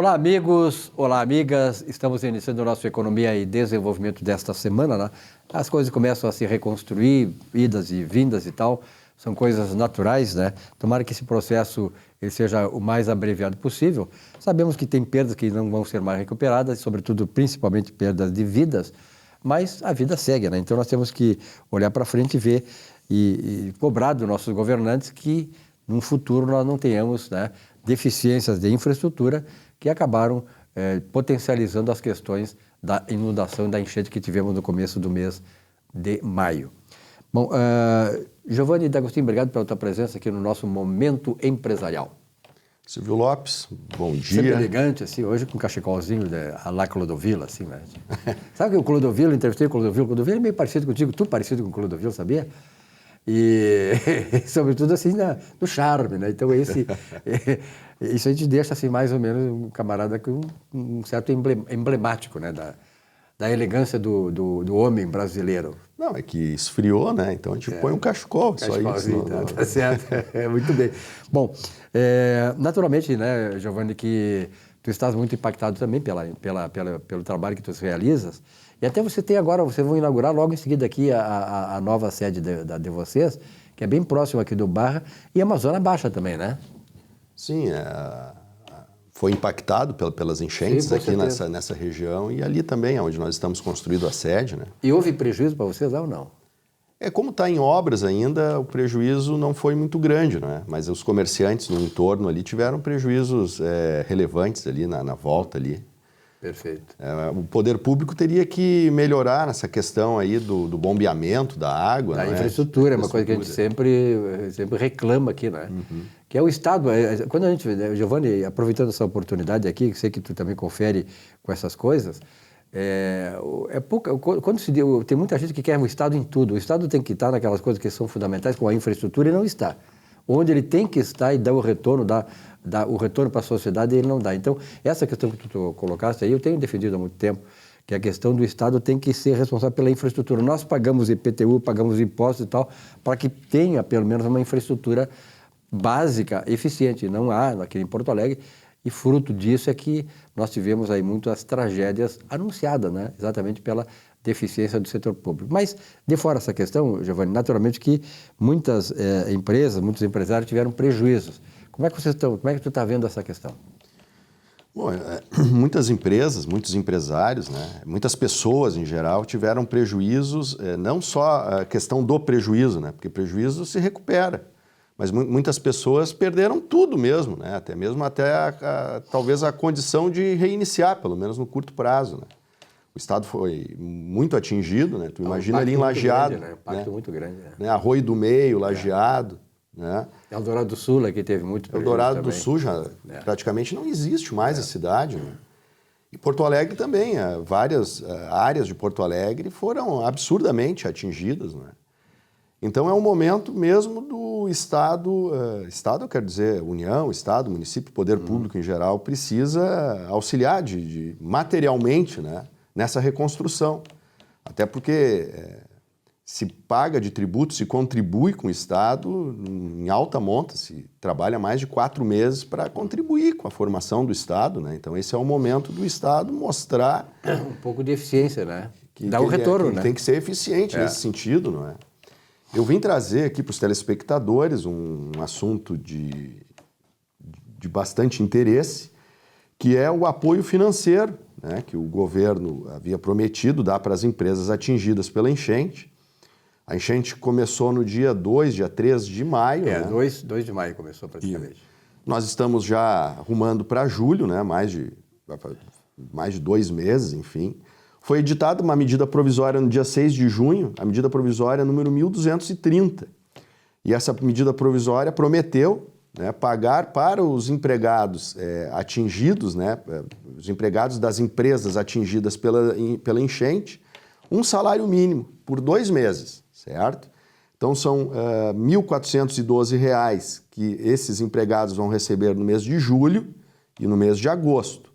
Olá, amigos. Olá, amigas. Estamos iniciando o nosso Economia e Desenvolvimento desta semana, né? As coisas começam a se reconstruir, idas e vindas e tal. São coisas naturais, né? Tomara que esse processo ele seja o mais abreviado possível. Sabemos que tem perdas que não vão ser mais recuperadas, sobretudo, principalmente, perdas de vidas, mas a vida segue, né? Então, nós temos que olhar para frente e ver e cobrar dos nossos governantes que, no futuro, nós não tenhamos, né, deficiências de infraestrutura que acabaram potencializando as questões da inundação e da enchente que tivemos no começo do mês de maio. Bom, Giovanni D'Agostinho, obrigado pela tua presença aqui no nosso Momento Empresarial. Silvio Lopes, bom dia. Sempre elegante, assim, hoje com um cachecolzinho a la Clodovil, assim, né? Sabe que o Clodovil, eu entrevistei o Clodovil é meio parecido contigo, tu parecido com o Clodovil, sabia? E, sobretudo, assim, no charme, né? Então, isso a gente deixa, assim, mais ou menos, um camarada com um certo emblemático, né? Da elegância do homem brasileiro. Não, é que esfriou, né? Então a gente põe um cachecol, só isso. Tá certo, muito bem. Bom, naturalmente, né, Giovanni, que tu estás muito impactado também pelo trabalho que tu realizas, e até você tem agora, vocês vão inaugurar logo em seguida aqui a nova sede de vocês, que é bem próximo aqui do Barra, e Amazônia Baixa também, né? Sim, foi impactado pelas enchentes. Sim, aqui nessa região e ali também, onde nós estamos construindo a sede, né? E houve prejuízo para vocês ou não? Como está em obras ainda, o prejuízo não foi muito grande, né? Mas os comerciantes no entorno ali tiveram prejuízos relevantes ali na volta ali. Perfeito. O poder público teria que melhorar nessa questão aí do bombeamento da água. Da infraestrutura, é uma coisa que a gente sempre reclama aqui, né? Uhum. Que é o Estado. Quando a gente, Giovanni, aproveitando essa oportunidade aqui, que sei que tu também confere com essas coisas, quando tem muita gente que quer o Estado em tudo. O Estado tem que estar naquelas coisas que são fundamentais, como a infraestrutura, e não está. Onde ele tem que estar e dar o retorno, o retorno para a sociedade, ele não dá. Então, essa questão que tu colocaste aí, eu tenho defendido há muito tempo, que a questão do Estado tem que ser responsável pela infraestrutura. Nós pagamos IPTU, pagamos impostos e tal, para que tenha, pelo menos, uma infraestrutura básica, eficiente. Não há aqui em Porto Alegre, e fruto disso é que nós tivemos aí muitas tragédias anunciadas, né? Exatamente pela deficiência do setor público. Mas, de fora essa questão, Giovanni, naturalmente que muitas empresas, muitos empresários tiveram prejuízos. Como é que tu está vendo essa questão? Bom, muitas empresas, muitos empresários, né, muitas pessoas em geral tiveram prejuízos, não só a questão do prejuízo, né, porque prejuízo se recupera, mas muitas pessoas perderam tudo mesmo, né, talvez a condição de reiniciar, pelo menos no curto prazo, né. O Estado foi muito atingido, né, tu imagina ali em Lajeado, grande, né? Impacto muito grande, né, Arroio do Meio, Lajeado, né? Eldorado do Sul aqui teve muito prejuízo. Eldorado do Sul já praticamente não existe mais a cidade, né? E Porto Alegre também, várias áreas de Porto Alegre foram absurdamente atingidas, né? Então é um momento mesmo do Estado, Estado eu quero dizer União, Estado, município, poder público em geral, precisa auxiliar materialmente, né, nessa reconstrução. Até porque se paga de tributo, se contribui com o Estado em alta monta, se trabalha mais de 4 meses para contribuir com a formação do Estado, né? Então esse é o momento do Estado mostrar um pouco de eficiência, né? Dá o retorno, né? Tem que ser eficiente nesse sentido, não é? Eu vim trazer aqui para os telespectadores um assunto de bastante interesse, que é o apoio financeiro, né, que o governo havia prometido dar para as empresas atingidas pela enchente. A enchente começou no dia 3 de maio. Né? 2 de maio começou praticamente. E nós estamos já rumando para julho, né? mais de 2 meses, enfim. Foi editada uma medida provisória no dia 6 de junho, a medida provisória número 1230. E essa medida provisória prometeu, né, pagar para os empregados atingidos, né, os empregados das empresas atingidas pela enchente, um salário mínimo por 2 meses. Certo? Então são R$ 1.412 que esses empregados vão receber no mês de julho e no mês de agosto,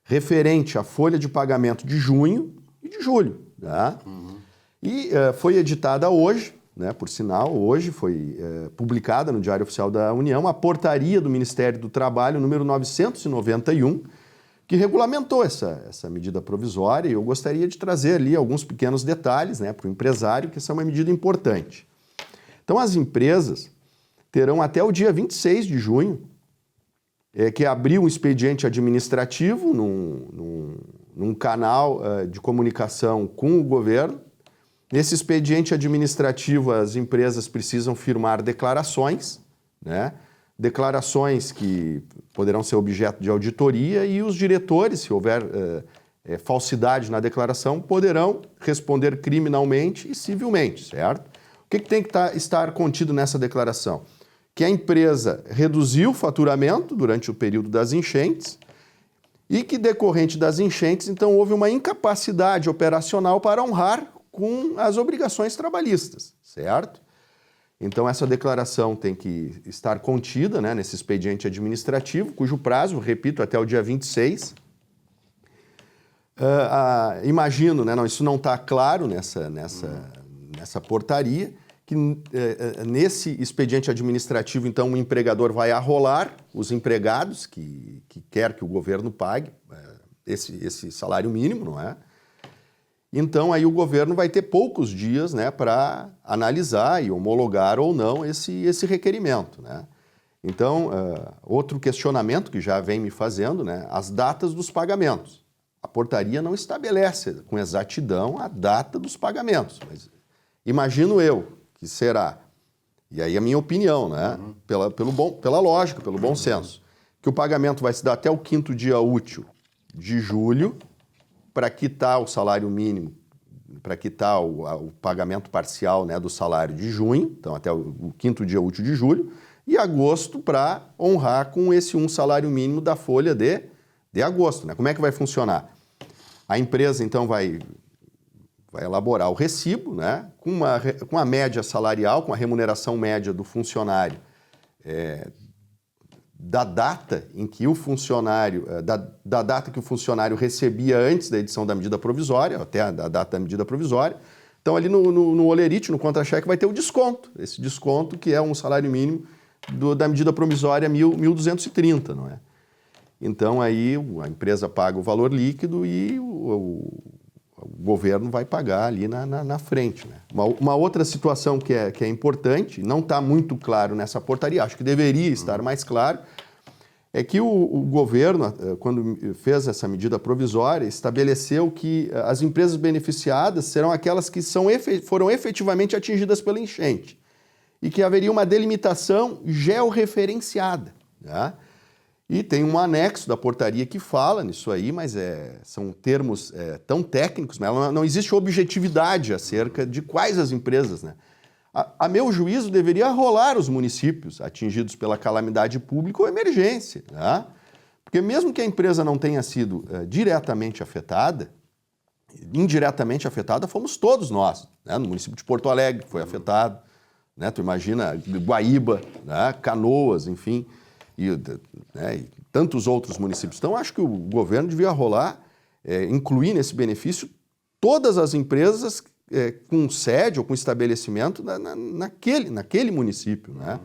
referente à folha de pagamento de junho e de julho. Tá? Uhum. E foi editada hoje, né, por sinal, hoje foi publicada no Diário Oficial da União a portaria do Ministério do Trabalho número 991, que regulamentou essa medida provisória, e eu gostaria de trazer ali alguns pequenos detalhes, né, para o empresário, que essa é uma medida importante. Então, as empresas terão até o dia 26 de junho que abrir um expediente administrativo num canal de comunicação com o governo. Nesse expediente administrativo, as empresas precisam firmar declarações, né? Declarações que poderão ser objeto de auditoria, e os diretores, se houver falsidade na declaração, poderão responder criminalmente e civilmente, certo? O que tem que estar contido nessa declaração? Que a empresa reduziu o faturamento durante o período das enchentes e que, decorrente das enchentes, então houve uma incapacidade operacional para honrar com as obrigações trabalhistas, certo? Então, essa declaração tem que estar contida, né, nesse expediente administrativo, cujo prazo, repito, até o dia 26. Imagino, né, isso não está claro nessa portaria, que nesse expediente administrativo, então, o empregador vai arrolar os empregados que quer que o governo pague esse salário mínimo, não é? Então, aí o governo vai ter poucos dias, né, para analisar e homologar ou não esse requerimento, né? Então, outro questionamento que já vem me fazendo, né, as datas dos pagamentos. A portaria não estabelece com exatidão a data dos pagamentos, mas imagino eu que será, e aí a minha opinião, né, pela lógica, pelo bom senso, que o pagamento vai se dar até o 5º dia útil de julho, para quitar o salário mínimo, para quitar o pagamento parcial, né, do salário de junho, então até o 5º dia útil de julho, e agosto para honrar com esse salário mínimo da folha de agosto, né? Como é que vai funcionar? A empresa, então, vai elaborar o recibo, né, com a média salarial, com a remuneração média do funcionário, da data em que o funcionário, da data que o funcionário recebia antes da edição da medida provisória, até a data da medida provisória. Então, ali no olerite, no contra-cheque, vai ter o desconto. Esse desconto que é um salário mínimo da medida provisória 1.230, não é? Então, aí a empresa paga o valor líquido e o governo vai pagar ali na frente, né? Uma outra situação que é importante, não está muito claro nessa portaria, acho que deveria estar mais claro, é que o governo, quando fez essa medida provisória, estabeleceu que as empresas beneficiadas serão aquelas que foram efetivamente atingidas pela enchente e que haveria uma delimitação georreferenciada, né? E tem um anexo da portaria que fala nisso aí, mas são termos tão técnicos, né? Não existe objetividade acerca de quais as empresas, né? A meu juízo, deveria rolar os municípios atingidos pela calamidade pública ou emergência, né? Porque mesmo que a empresa não tenha sido diretamente afetada, indiretamente afetada fomos todos nós, né? No município de Porto Alegre foi afetado, né? Tu imagina Guaíba, né? Canoas, enfim, e tantos outros municípios. Então, acho que o governo devia incluir nesse benefício todas as empresas com sede ou com estabelecimento naquele município, né?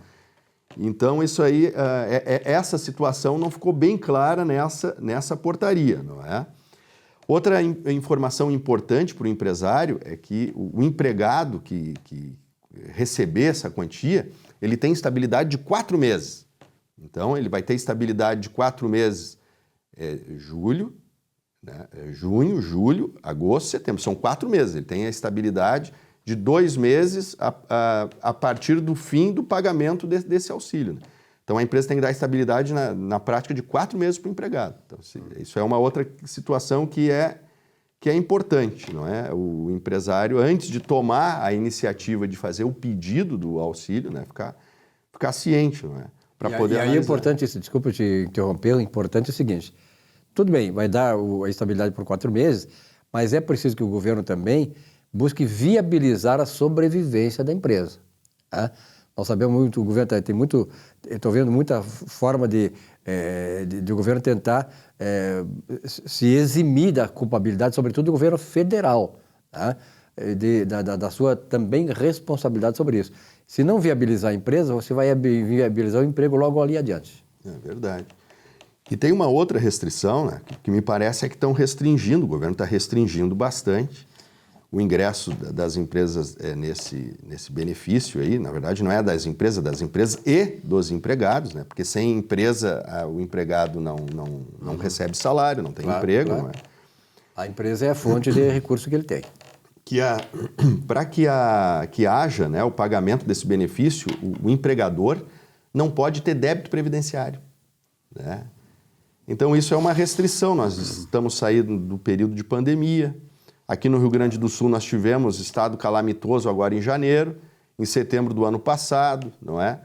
Então, isso aí, essa situação não ficou bem clara nessa portaria, não é? Outra informação importante para o empresário é que o empregado que receber essa quantia, ele tem estabilidade de 4 meses. Então, ele vai ter estabilidade de 4 meses, julho, né? Junho, julho, agosto, setembro. São 4 meses. Ele tem a estabilidade de 2 meses a partir do fim do pagamento desse auxílio, né? Então, a empresa tem que dar estabilidade na prática de 4 meses para o empregado. Então, isso é uma outra situação que é importante, não é? O empresário, antes de tomar a iniciativa de fazer o pedido do auxílio, né, ficar ciente, não é? E aí é importante isso, desculpa te interromper, o importante é o seguinte, tudo bem, vai dar a estabilidade por 4 meses, mas é preciso que o governo também busque viabilizar a sobrevivência da empresa, tá? Nós sabemos muito, o governo tem muito, estou vendo muita forma de o governo tentar se eximir da culpabilidade, sobretudo do governo federal, tá? Da sua também responsabilidade sobre isso. Se não viabilizar a empresa, você vai viabilizar o emprego logo ali adiante. É verdade. E tem uma outra restrição, né, que me parece que estão restringindo, o governo está restringindo bastante o ingresso das empresas nesse benefício aí. Na verdade, não é das empresas e dos empregados, né? Porque sem empresa o empregado não recebe salário, não tem emprego. Claro. Não é? A empresa é a fonte de recurso que ele tem. Para que haja, né, o pagamento desse benefício, o empregador não pode ter débito previdenciário, né? Então, isso é uma restrição. Nós estamos saindo do período de pandemia. Aqui no Rio Grande do Sul nós tivemos estado calamitoso agora em janeiro, em setembro do ano passado, não é?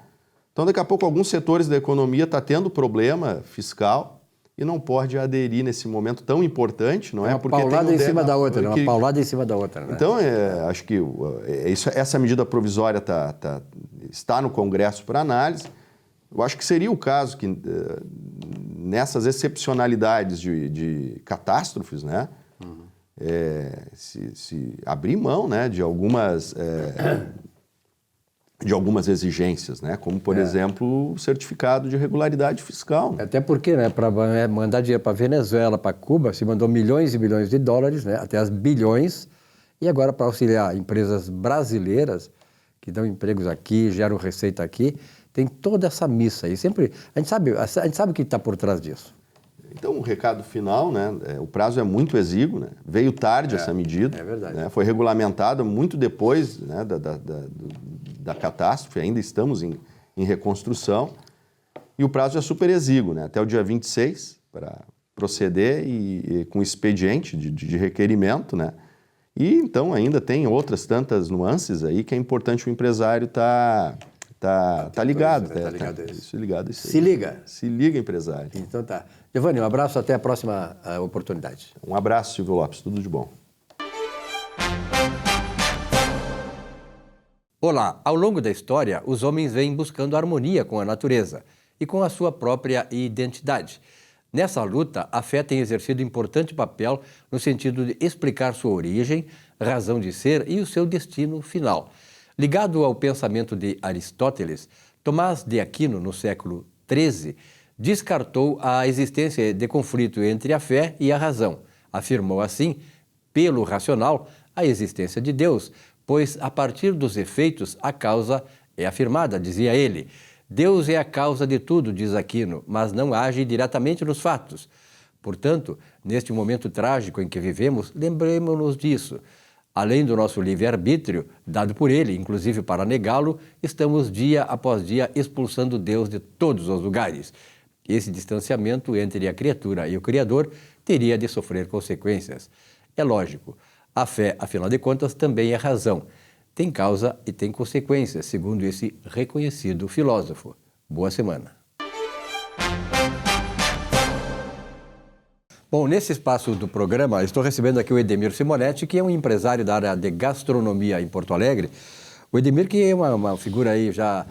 Então, daqui a pouco, alguns setores da economia estão tendo problema fiscal e não pode aderir nesse momento tão importante, não é? Uma paulada em cima da outra, uma paulada em cima da outra, né? Então, acho que essa medida provisória está no Congresso para análise. Eu acho que seria o caso que, nessas excepcionalidades de catástrofes, né? Se abrir mão, né, de algumas exigências, né, como, por exemplo, o certificado de regularidade fiscal. Né? Até porque, né, para mandar dinheiro para Venezuela, para Cuba, se mandou milhões e milhões de dólares, né, até as bilhões, e agora para auxiliar empresas brasileiras que dão empregos aqui, geram receita aqui, tem toda essa missa aí. Sempre a gente sabe o que está por trás disso. Então, o recado final, né, o prazo é muito exíguo, né, veio tarde essa medida. É verdade. Né, foi regulamentada muito depois, né, da catástrofe, ainda estamos em reconstrução, e o prazo é super exíguo, né, até o dia 26 para proceder e com expediente de requerimento, né, e então ainda tem outras tantas nuances aí que é importante o empresário estar ligado. Ligado a isso aí. Se liga. Se liga, empresário. Então tá. Giovanni, um abraço, até a próxima oportunidade. Um abraço, Silvio Lopes, tudo de bom. Olá, ao longo da história, os homens vêm buscando harmonia com a natureza e com a sua própria identidade. Nessa luta, a fé tem exercido importante papel no sentido de explicar sua origem, razão de ser e o seu destino final. Ligado ao pensamento de Aristóteles, Tomás de Aquino, no século XIII, descartou a existência de conflito entre a fé e a razão. Afirmou assim, pelo racional, a existência de Deus, pois a partir dos efeitos a causa é afirmada, dizia ele. Deus é a causa de tudo, diz Aquino, mas não age diretamente nos fatos. Portanto, neste momento trágico em que vivemos, lembremos-nos disso. Além do nosso livre-arbítrio, dado por ele, inclusive para negá-lo, estamos dia após dia expulsando Deus de todos os lugares. Esse distanciamento entre a criatura e o Criador teria de sofrer consequências. É lógico, a fé, afinal de contas, também é razão. Tem causa e tem consequências, segundo esse reconhecido filósofo. Boa semana. Bom, nesse espaço do programa, estou recebendo aqui o Edemir Simonetti, que é um empresário da área de gastronomia em Porto Alegre. O Edemir, que é uma figura aí já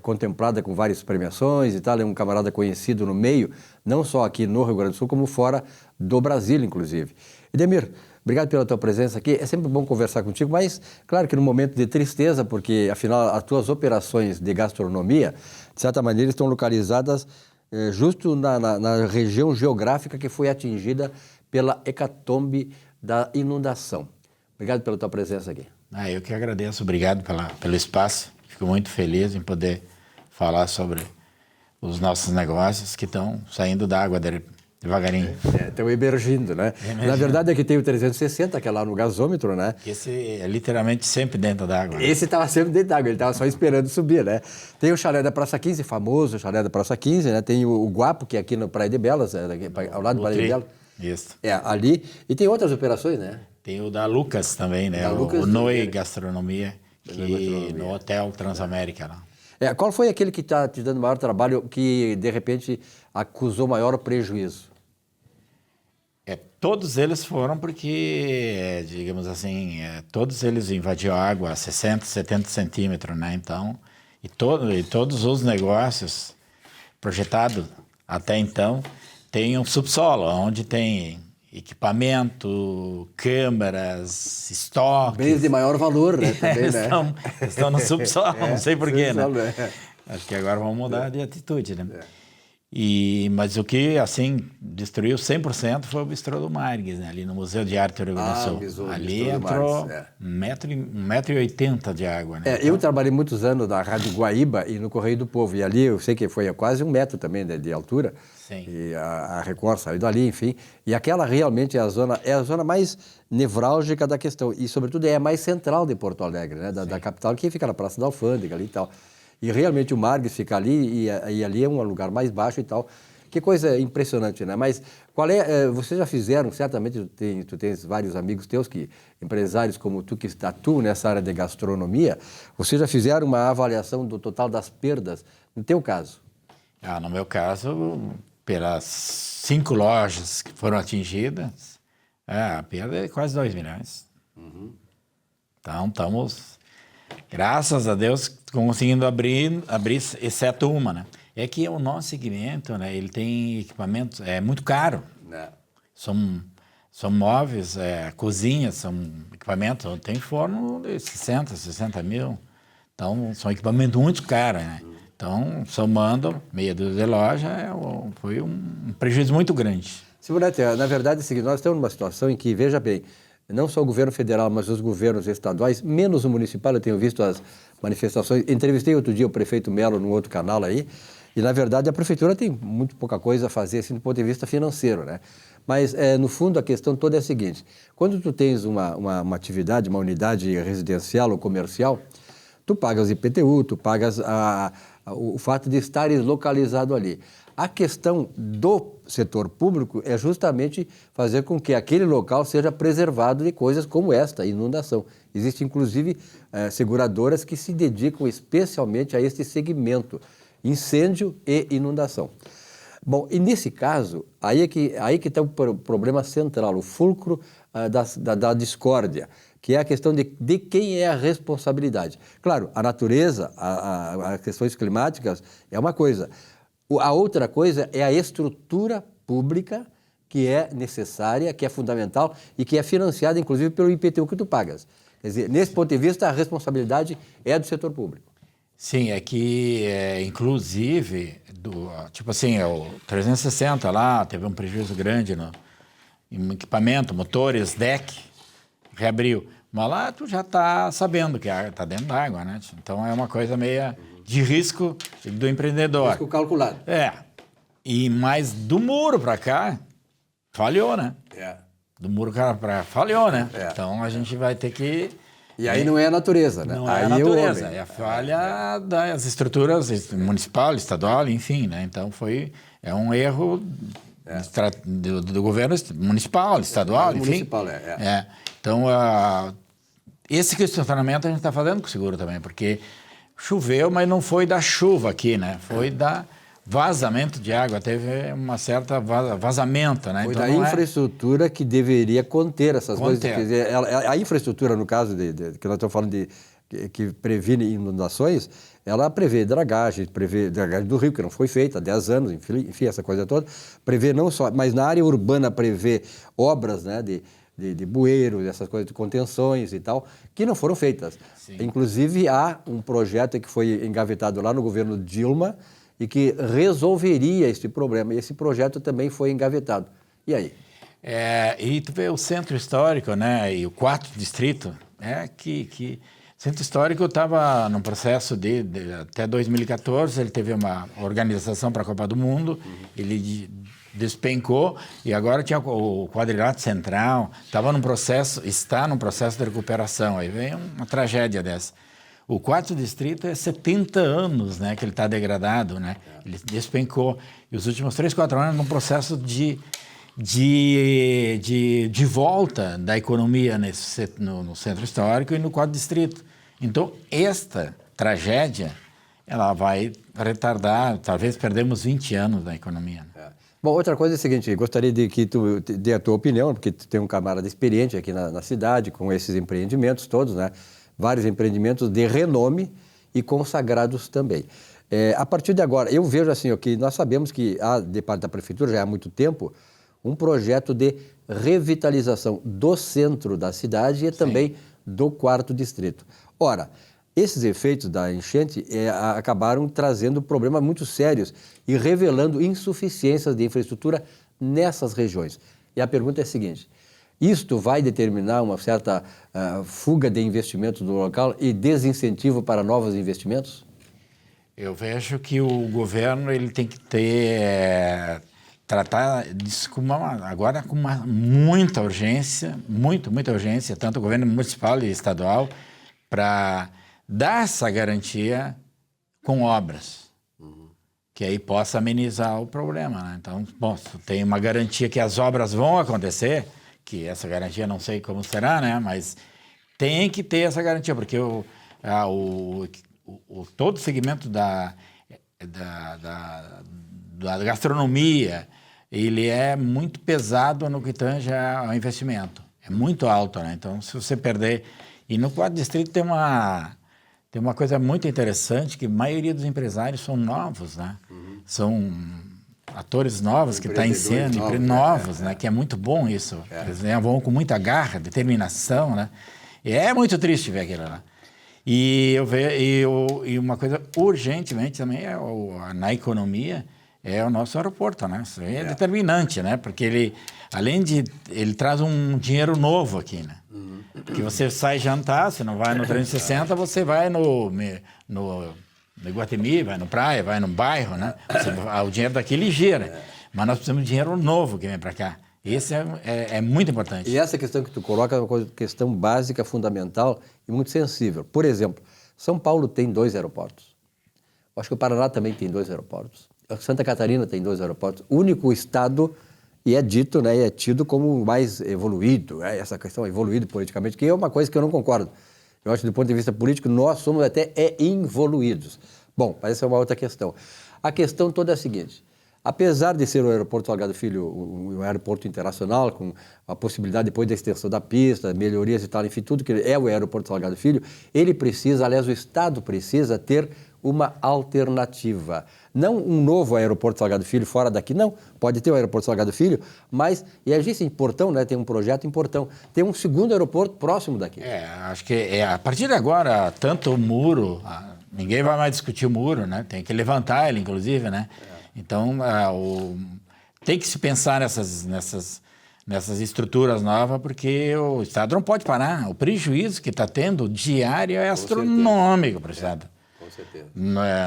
contemplada com várias premiações e tal, é um camarada conhecido no meio, não só aqui no Rio Grande do Sul, como fora do Brasil, inclusive. Edemir, obrigado pela tua presença aqui. É sempre bom conversar contigo, mas claro que num momento de tristeza, porque afinal as tuas operações de gastronomia, de certa maneira, estão localizadas justo na região geográfica que foi atingida pela hecatombe da inundação. Obrigado pela tua presença aqui. Eu que agradeço. Obrigado pelo espaço. Fico muito feliz em poder falar sobre os nossos negócios que estão saindo da água devagarinho. Estão emergindo, né? Na verdade é que tem o 360, que é lá no gasômetro, né? Esse é literalmente sempre dentro da água. Esse estava sempre dentro da água, ele estava só esperando subir, né? Tem o chalé da Praça 15, famoso chalé da Praça 15, né? Tem o Guapo, que é aqui no Praia de Belas, ao lado do Praia de Belas. Isso. Ali. E tem outras operações, né? Tem o da Lucas também, né? O Noe Gastronomia, que no Hotel Transamérica lá. Qual foi aquele que está te dando maior trabalho, que de repente acusou maior prejuízo? Todos eles foram porque, digamos assim, todos eles invadiam a água a 60, 70 centímetros, né? Então, e todos os negócios projetados até então têm um subsolo, onde tem equipamento, câmeras, estoques. Bens de maior valor, né? Também, né? Estão no subsolo, não sei porquê, né? Acho que agora vamos mudar de atitude, né? Mas o que, assim, destruiu 100% foi o bistrô do Margues, né? Ali no Museu de Arte do Rio Grande do Sul. Ali entrou 1,80 m de água, né? Eu trabalhei muitos anos na Rádio Guaíba e no Correio do Povo. E ali eu sei que foi quase 1 metro também de altura. Sim. E a Record saiu dali, enfim. E aquela realmente é a zona mais nevrálgica da questão. E, sobretudo, é a mais central de Porto Alegre, né? Da capital, que fica na Praça da Alfândega ali e tal. E realmente o Margues fica ali e ali é um lugar mais baixo e tal. Que coisa impressionante, né? Mas vocês já fizeram, certamente tu tens vários amigos teus, empresários como tu, que atuam nessa área de gastronomia, vocês já fizeram uma avaliação do total das perdas, no teu caso? No meu caso, pelas 5 lojas que foram atingidas, a perda é quase 2 milhões. Então, estamos, graças a Deus, conseguindo abrir, exceto uma, né? É que o nosso segmento, né, ele tem equipamentos, é muito caro. São móveis, cozinhas, são equipamentos, tem forno de 60 mil. Então, são equipamentos muito caros, né? Então, somando meia dúzia de loja, foi um prejuízo muito grande. Simonete, na verdade é o seguinte, nós estamos numa situação em que, veja bem, não só o governo federal, mas os governos estaduais, menos o municipal, eu tenho visto as manifestações, entrevistei outro dia o prefeito Melo num outro canal aí, e na verdade a prefeitura tem muito pouca coisa a fazer assim do ponto de vista financeiro, né? Mas no fundo a questão toda é a seguinte, quando tu tens uma atividade, uma unidade residencial ou comercial, tu pagas IPTU, tu pagas o fato de estares localizado ali. A questão do setor público é justamente fazer com que aquele local seja preservado de coisas como esta, inundação. Existem, inclusive, seguradoras que se dedicam especialmente a este segmento, incêndio e inundação. Bom, e nesse caso, aí é que está o problema central, o fulcro da discórdia, que é a questão de quem é a responsabilidade. Claro, a natureza, as questões climáticas é uma coisa. A outra coisa é a estrutura pública que é necessária, que é fundamental e que é financiada, inclusive, pelo IPTU que tu pagas. Quer dizer, nesse ponto de vista, a responsabilidade é do setor público. Sim, é que, inclusive, tipo assim, o 360 lá teve um prejuízo grande em equipamento, motores, deck, reabriu. Mas lá tu já está sabendo que está dentro d'água, né? Então é uma coisa meio de risco do empreendedor. Risco calculado. Mas do muro para cá, falhou, né? Do muro para cá, falhou, né? Então a gente vai ter que... E aí não é a natureza, né? Não é a natureza, é a falha das estruturas municipal, estadual, enfim, né? Então é um erro do governo municipal, estadual, enfim. Municipal, Então, esse questionamento a gente está fazendo com o seguro também, porque choveu, mas não foi da chuva aqui, né? Foi da vazamento de água, teve uma certa vazamento, né? Foi então, da infraestrutura que deveria conter essas coisas. Quer dizer, a infraestrutura, no caso que nós estamos falando que previne inundações, ela prevê dragagem do rio, que não foi feita há 10 anos, enfim, essa coisa toda. Prevê não só, mas na área urbana prevê obras, né, de bueiros, essas coisas de contenções e tal, que não foram feitas. Sim. Inclusive, há um projeto que foi engavetado lá no governo Dilma, e que resolveria esse problema. E esse projeto também foi engavetado. E aí? E tu vê o centro histórico, né, e o 4º distrito, que o centro histórico estava num processo até 2014, ele teve uma organização para a Copa do Mundo, ele despencou e agora tinha o quadrilátero central, está num processo de recuperação. Aí vem uma tragédia dessa. O 4º distrito é 70 anos, né, que ele está degradado, né? Ele despencou. E os últimos 3, 4 anos num processo de volta da economia no centro histórico e no 4º distrito. Então, esta tragédia, ela vai retardar, talvez perdemos 20 anos da economia. Né? Bom, outra coisa é a seguinte, gostaria de que tu dê a tua opinião, porque tu tem um camarada experiente aqui na cidade, com esses empreendimentos todos, né? Vários empreendimentos de renome e consagrados também. A partir de agora, eu vejo assim, que nós sabemos que há, de parte da prefeitura, já há muito tempo, um projeto de revitalização do centro da cidade e também do 4º distrito. Ora, Esses efeitos da enchente acabaram trazendo problemas muito sérios e revelando insuficiências de infraestrutura nessas regiões. E a pergunta é a seguinte: isto vai determinar uma certa fuga de investimentos do local e desincentivo para novos investimentos? Eu vejo que o governo ele tem que tratar disso agora com muita urgência, muita urgência, tanto o governo municipal e estadual, para dar essa garantia com obras, que aí possa amenizar o problema, né? Então, bom, tem uma garantia que as obras vão acontecer, que essa garantia não sei como será, né? Mas tem que ter essa garantia, porque todo o segmento da gastronomia, ele é muito pesado no que tange ao investimento. É muito alto, né? Então, se você perder... E no Quarto Distrito tem uma coisa muito interessante, que a maioria dos empresários são novos, né? São atores novos que estão em cena, novos, né? Que é muito bom isso. Eles vão com muita garra, determinação, né? E é muito triste ver aquilo lá. E uma coisa urgentemente também na economia é o nosso aeroporto, né? Isso é determinante, né? Porque ele traz um dinheiro novo aqui, né? Porque você sai jantar, você não vai no 360, você vai no Iguatemi, vai no praia, vai no bairro, né? O dinheiro daqui ele gira. Mas nós precisamos de dinheiro novo que vem para cá. Esse é muito importante. E essa questão que tu coloca é uma questão básica, fundamental e muito sensível. Por exemplo, São Paulo tem 2 aeroportos. Acho que o Paraná também tem 2 aeroportos. Santa Catarina tem 2 aeroportos. O único estado, e é dito, né, e é tido como mais evoluído, essa questão evoluído politicamente, que é uma coisa que eu não concordo. Eu acho que do ponto de vista político, nós somos até involuídos. Bom, mas essa é uma outra questão. A questão toda é a seguinte: apesar de ser o aeroporto Salgado Filho um aeroporto internacional, com a possibilidade depois da extensão da pista, melhorias e tal, enfim, tudo que é o aeroporto Salgado Filho, ele precisa, aliás, o Estado precisa ter uma alternativa. Não um novo aeroporto Salgado Filho fora daqui, não. Pode ter o aeroporto Salgado Filho, mas, e a gente em Portão, né, tem um projeto em Portão, tem um segundo aeroporto próximo daqui. Acho que a partir de agora, tanto o muro, ninguém vai mais discutir o muro, né? Tem que levantar ele, inclusive, né? Então, tem que se pensar nessas estruturas novas, porque o Estado não pode parar. O prejuízo que está tendo diário é astronômico para o Estado. Com certeza.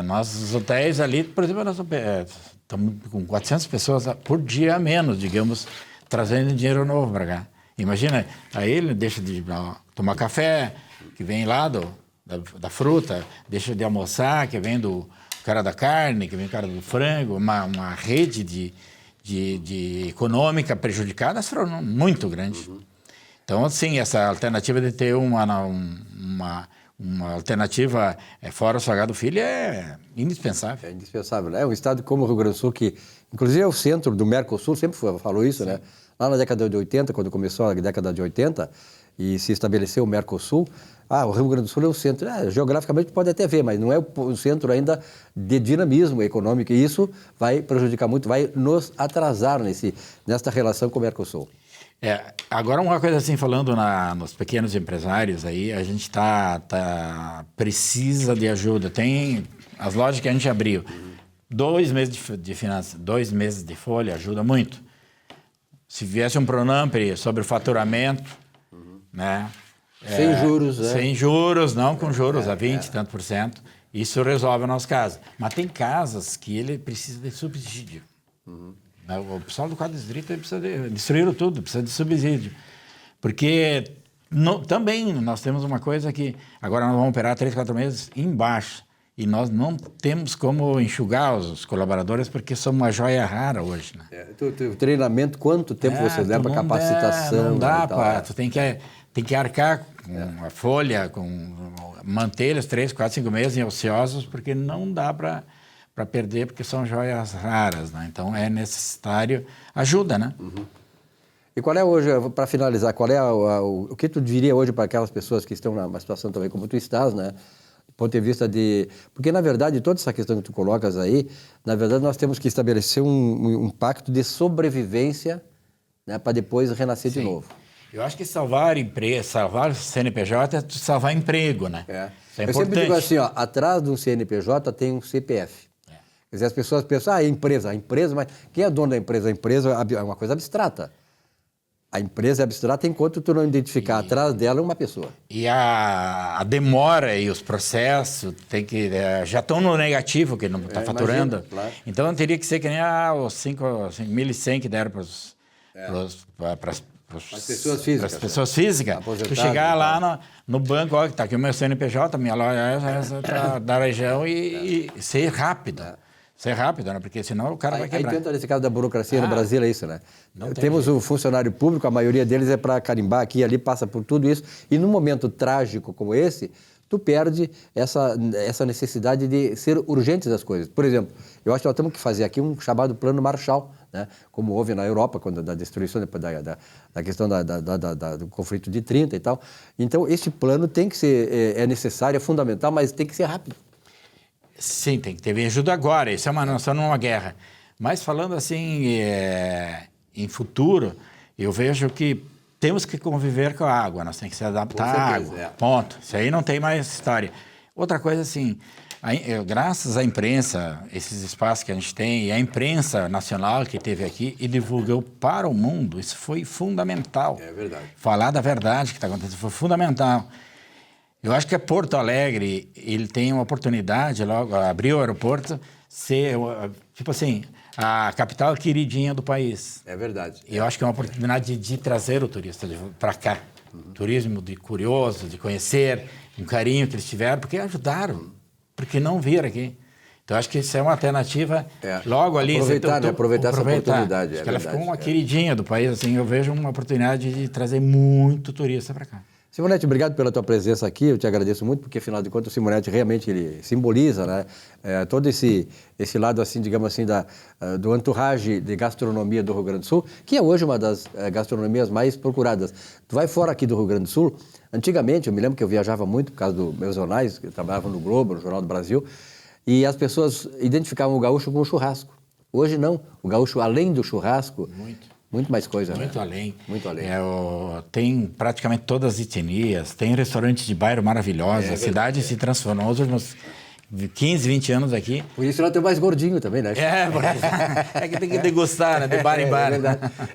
Nossos hotéis ali, por exemplo, nós estamos com 400 pessoas por dia a menos, digamos, trazendo dinheiro novo para cá. Imagina, aí ele deixa de tomar café, que vem lá da fruta, deixa de almoçar, que vem do cara da carne, que vem o cara do frango, uma rede de econômica prejudicada muito grande. Então, assim, essa alternativa de ter uma alternativa fora o Salgado Filho é indispensável. É indispensável, né? Um estado como o Rio Grande do Sul, que inclusive é o centro do Mercosul, sempre falou isso, né? Lá na década de 80, quando começou a década de 80 e se estabeleceu o Mercosul, o Rio Grande do Sul é o centro. Geograficamente pode até ver, mas não é o centro ainda de dinamismo econômico, e isso vai prejudicar muito, vai nos atrasar nesta relação com o Mercosul. Agora uma coisa assim, falando nos pequenos empresários aí, a gente precisa de ajuda. Tem as lojas que a gente abriu, 2 meses de finanças, 2 meses de folha ajuda muito. Se viesse um Pronampe sobre o faturamento, né? Sem juros, né? Sem juros, não com juros a 20 e tanto por cento, isso resolve o nosso caso. Mas tem casas que ele precisa de subsídio. O pessoal do Quarto Distrito precisa destruíram tudo, precisa de subsídio. Porque também nós temos uma coisa que agora nós vamos operar 3, 4 meses embaixo. E nós não temos como enxugar os colaboradores porque somos uma joia rara hoje. Né? O treinamento, quanto tempo você leva para capacitação? Não dá, tu tem que arcar com a folha, manter eles 3, 4, 5 meses ociosos, porque não dá para perder, porque são joias raras, né? Então é necessário ajuda, né? E qual é hoje, para finalizar, qual é o que tu diria hoje para aquelas pessoas que estão numa situação também como tu estás, né? Do ponto de vista porque, na verdade, toda essa questão que tu colocas aí, na verdade, nós temos que estabelecer um pacto de sobrevivência, né, para depois renascer de novo. Eu acho que salvar empresa, salvar o CNPJ é salvar emprego, né? Isso é Eu importante. sempre digo assim, ó, atrás de um CNPJ tem um CPF. Quer dizer, as pessoas pensam, a empresa, mas quem é dono da empresa? A empresa é uma coisa abstrata. A empresa é abstrata enquanto tu não identificar atrás dela uma pessoa. E a demora e os processos já estão no negativo, que não está faturando. Imagino, claro. Então teria que ser que nem os 5.100 que deram para As pessoas físicas. As pessoas físicas. Tu chegar lá no banco, ó, está aqui o meu CNPJ, minha loja essa tá da região e ser rápido. Ser rápido, né? Porque senão o cara vai quebrar. Aí tenta nesse caso da burocracia no Brasil, é isso, né? Temos jeito. o funcionário público, a maioria deles é para carimbar aqui e ali, passa por tudo isso. E num momento trágico como esse, tu perde essa necessidade de ser urgentes as coisas. Por exemplo, eu acho que nós temos que fazer aqui um chamado Plano Marshall, né? Como houve na Europa, quando da destruição, da questão do conflito de 30 e tal. Então, esse plano tem que ser, é necessário, é fundamental, mas tem que ser rápido. Sim, tem que ter ajuda agora, isso é uma noção numa guerra. Mas falando assim, em futuro, eu vejo que temos que conviver com a água, nós temos que se adaptar à água, ponto. Isso aí não tem mais história. Outra coisa assim, graças à imprensa, esses espaços que a gente tem, e a imprensa nacional que teve aqui e divulgou para o mundo, isso foi fundamental. É verdade. Falar da verdade que está acontecendo foi fundamental. Eu acho que Porto Alegre, ele tem uma oportunidade, logo abrir o aeroporto, ser, tipo assim, a capital queridinha do país. É verdade. E eu acho que é uma oportunidade de trazer o turista para cá. Turismo de curioso, de conhecer, um carinho que eles tiveram, porque ajudaram, porque não viram aqui. Então, acho que isso é uma alternativa logo ali. Aproveitar, né? Aproveitar essa oportunidade. Acho que ela ficou uma queridinha do país, assim, eu vejo uma oportunidade de trazer muito turista para cá. Simonete, obrigado pela tua presença aqui, eu te agradeço muito, porque afinal de contas o Simonete realmente ele simboliza, né, todo esse lado, assim, digamos assim, do entourage de gastronomia do Rio Grande do Sul, que é hoje uma das gastronomias mais procuradas. Tu vai fora aqui do Rio Grande do Sul, antigamente, eu me lembro que eu viajava muito por causa dos meus jornais, eu trabalhava no Globo, no Jornal do Brasil, e as pessoas identificavam o gaúcho com o churrasco. Hoje não, o gaúcho, além do churrasco... Muito mais coisa, muito, né? Além. Muito além. Tem praticamente todas as etnias, tem restaurantes de bairro maravilhosos, a cidade se transformou nos últimos 15, 20 anos aqui. Por isso ela tem mais gordinho também, né? É que tem que degustar, né? De bar em bar.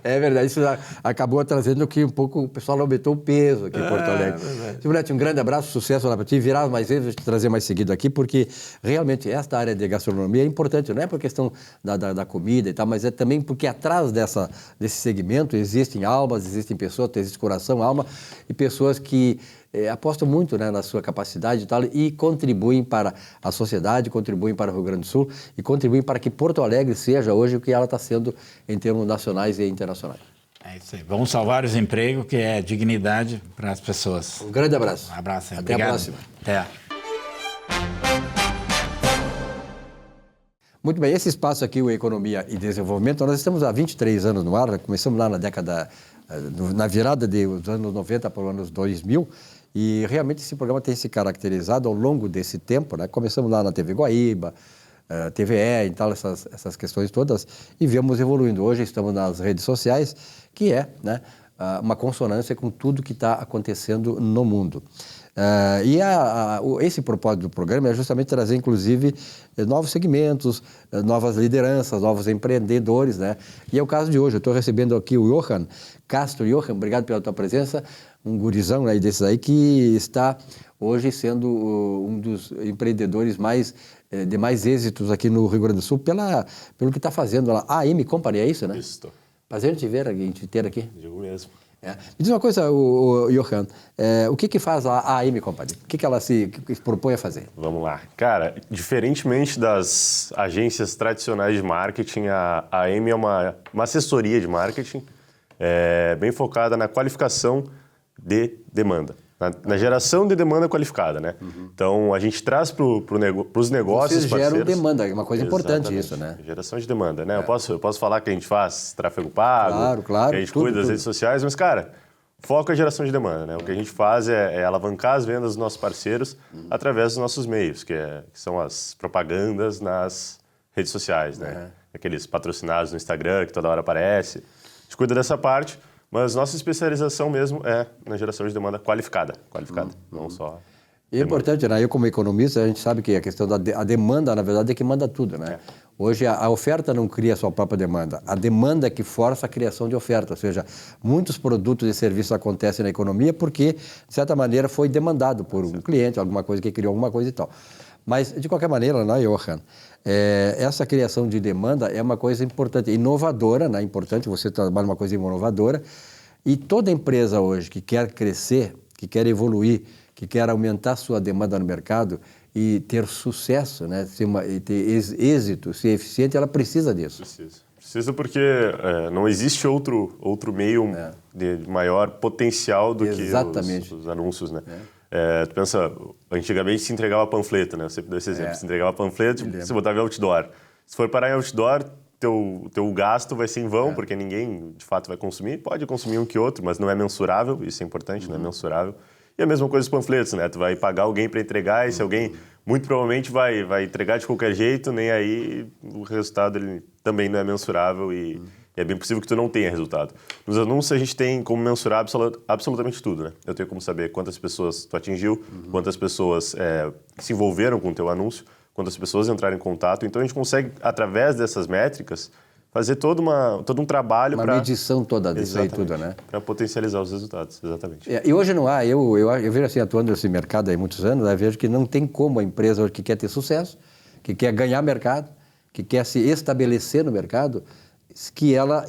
É verdade. Isso acabou trazendo que um pouco o pessoal aumentou o peso aqui em Porto Alegre. Simonete, um grande abraço, sucesso lá para ti. Virar mais vezes, vou te trazer mais seguido aqui, porque realmente esta área de gastronomia é importante, não é por questão da comida e tal, mas é também porque atrás desse segmento existem almas, existem pessoas, existe coração, alma, e pessoas que apostam muito, né, na sua capacidade e tal, e contribuem para a sociedade, contribuem para o Rio Grande do Sul e contribuem para que Porto Alegre seja hoje o que ela está sendo em termos nacionais e internacionais. É isso aí. Vamos salvar os empregos, que é dignidade para as pessoas. Um grande abraço. Um abraço. Até Obrigado. a próxima. Até. Muito bem, esse espaço aqui, o Economia e Desenvolvimento, nós estamos há 23 anos no ar, começamos lá na virada dos anos 90 para os anos 2000, e realmente esse programa tem se caracterizado ao longo desse tempo, né? Começamos lá na TV Guaíba, TVE e tal, essas questões todas, e viemos evoluindo. Hoje estamos nas redes sociais, que é, né, uma consonância com tudo que está acontecendo no mundo. Esse propósito do programa é justamente trazer, inclusive, novos segmentos, novas lideranças, novos empreendedores, né? E é o caso de hoje. Eu estou recebendo aqui o Johan Castro. Johan, obrigado pela tua presença. Um gurizão aí desses aí que está hoje sendo um dos empreendedores de mais êxitos aqui no Rio Grande do Sul pelo que está fazendo lá. A AM Company, é isso, né? Isso. Prazer em te ter aqui. Digo mesmo. Me diz uma coisa, Johan, o que faz a AM Company? O que ela se propõe a fazer? Vamos lá. Cara, diferentemente das agências tradicionais de marketing, a AM é uma assessoria de marketing bem focada na qualificação de demanda, na geração de demanda qualificada, né? Uhum. Então, a gente traz para os negócios Vocês parceiros... geram demanda, é uma coisa importante isso, né? Geração de demanda, né? Eu posso falar que a gente faz tráfego pago, claro, que a gente cuida das redes sociais, mas, cara, foco é geração de demanda, né? O que a gente faz é alavancar as vendas dos nossos parceiros através dos nossos meios, que são as propagandas nas redes sociais, né? Aqueles patrocinados no Instagram, que toda hora aparece. A gente cuida dessa parte, Mas nossa especialização mesmo é na geração de demanda qualificada, não só... E é importante, né? Eu como economista, a gente sabe que a questão a demanda, na verdade, é que manda tudo, né? Hoje, a oferta não cria a sua própria demanda. A demanda é que força a criação de oferta. Ou seja, muitos produtos e serviços acontecem na economia porque, de certa maneira, foi demandado por um cliente, alguma coisa que criou alguma coisa e tal. Mas, de qualquer maneira, né, Johan, essa criação de demanda é uma coisa importante, inovadora, né? Importante você trabalhar uma coisa inovadora. E toda empresa hoje que quer crescer, que quer evoluir, que quer aumentar sua demanda no mercado e ter sucesso, né? E ter êxito, ser eficiente, ela precisa disso. Precisa porque não existe outro meio de maior potencial do que os anúncios, né? Tu pensa, antigamente se entregava panfleto, né? Eu sempre dou esse exemplo. Se entregava panfleto, você botava em outdoor. Se for parar em outdoor, teu gasto vai ser em vão, porque ninguém, de fato, vai consumir. Pode consumir um que outro, mas não é mensurável. Isso é importante, não é mensurável. E a mesma coisa os panfletos, né? Tu vai pagar alguém para entregar e se alguém, muito provavelmente, vai entregar de qualquer jeito, nem aí o resultado ele também não é mensurável e é bem possível que tu não tenha resultado. Nos anúncios a gente tem como mensurar absolutamente tudo, né? Eu tenho como saber quantas pessoas tu atingiu, quantas pessoas se envolveram com o teu anúncio, quantas pessoas entraram em contato. Então a gente consegue, através dessas métricas, fazer todo um trabalho para... Uma medição toda disso aí tudo, né? Para potencializar os resultados, exatamente. E hoje não há, eu vejo assim, atuando nesse mercado há muitos anos, eu vejo que não tem como a empresa hoje que quer ter sucesso, que quer ganhar mercado, que quer se estabelecer no mercado, que ela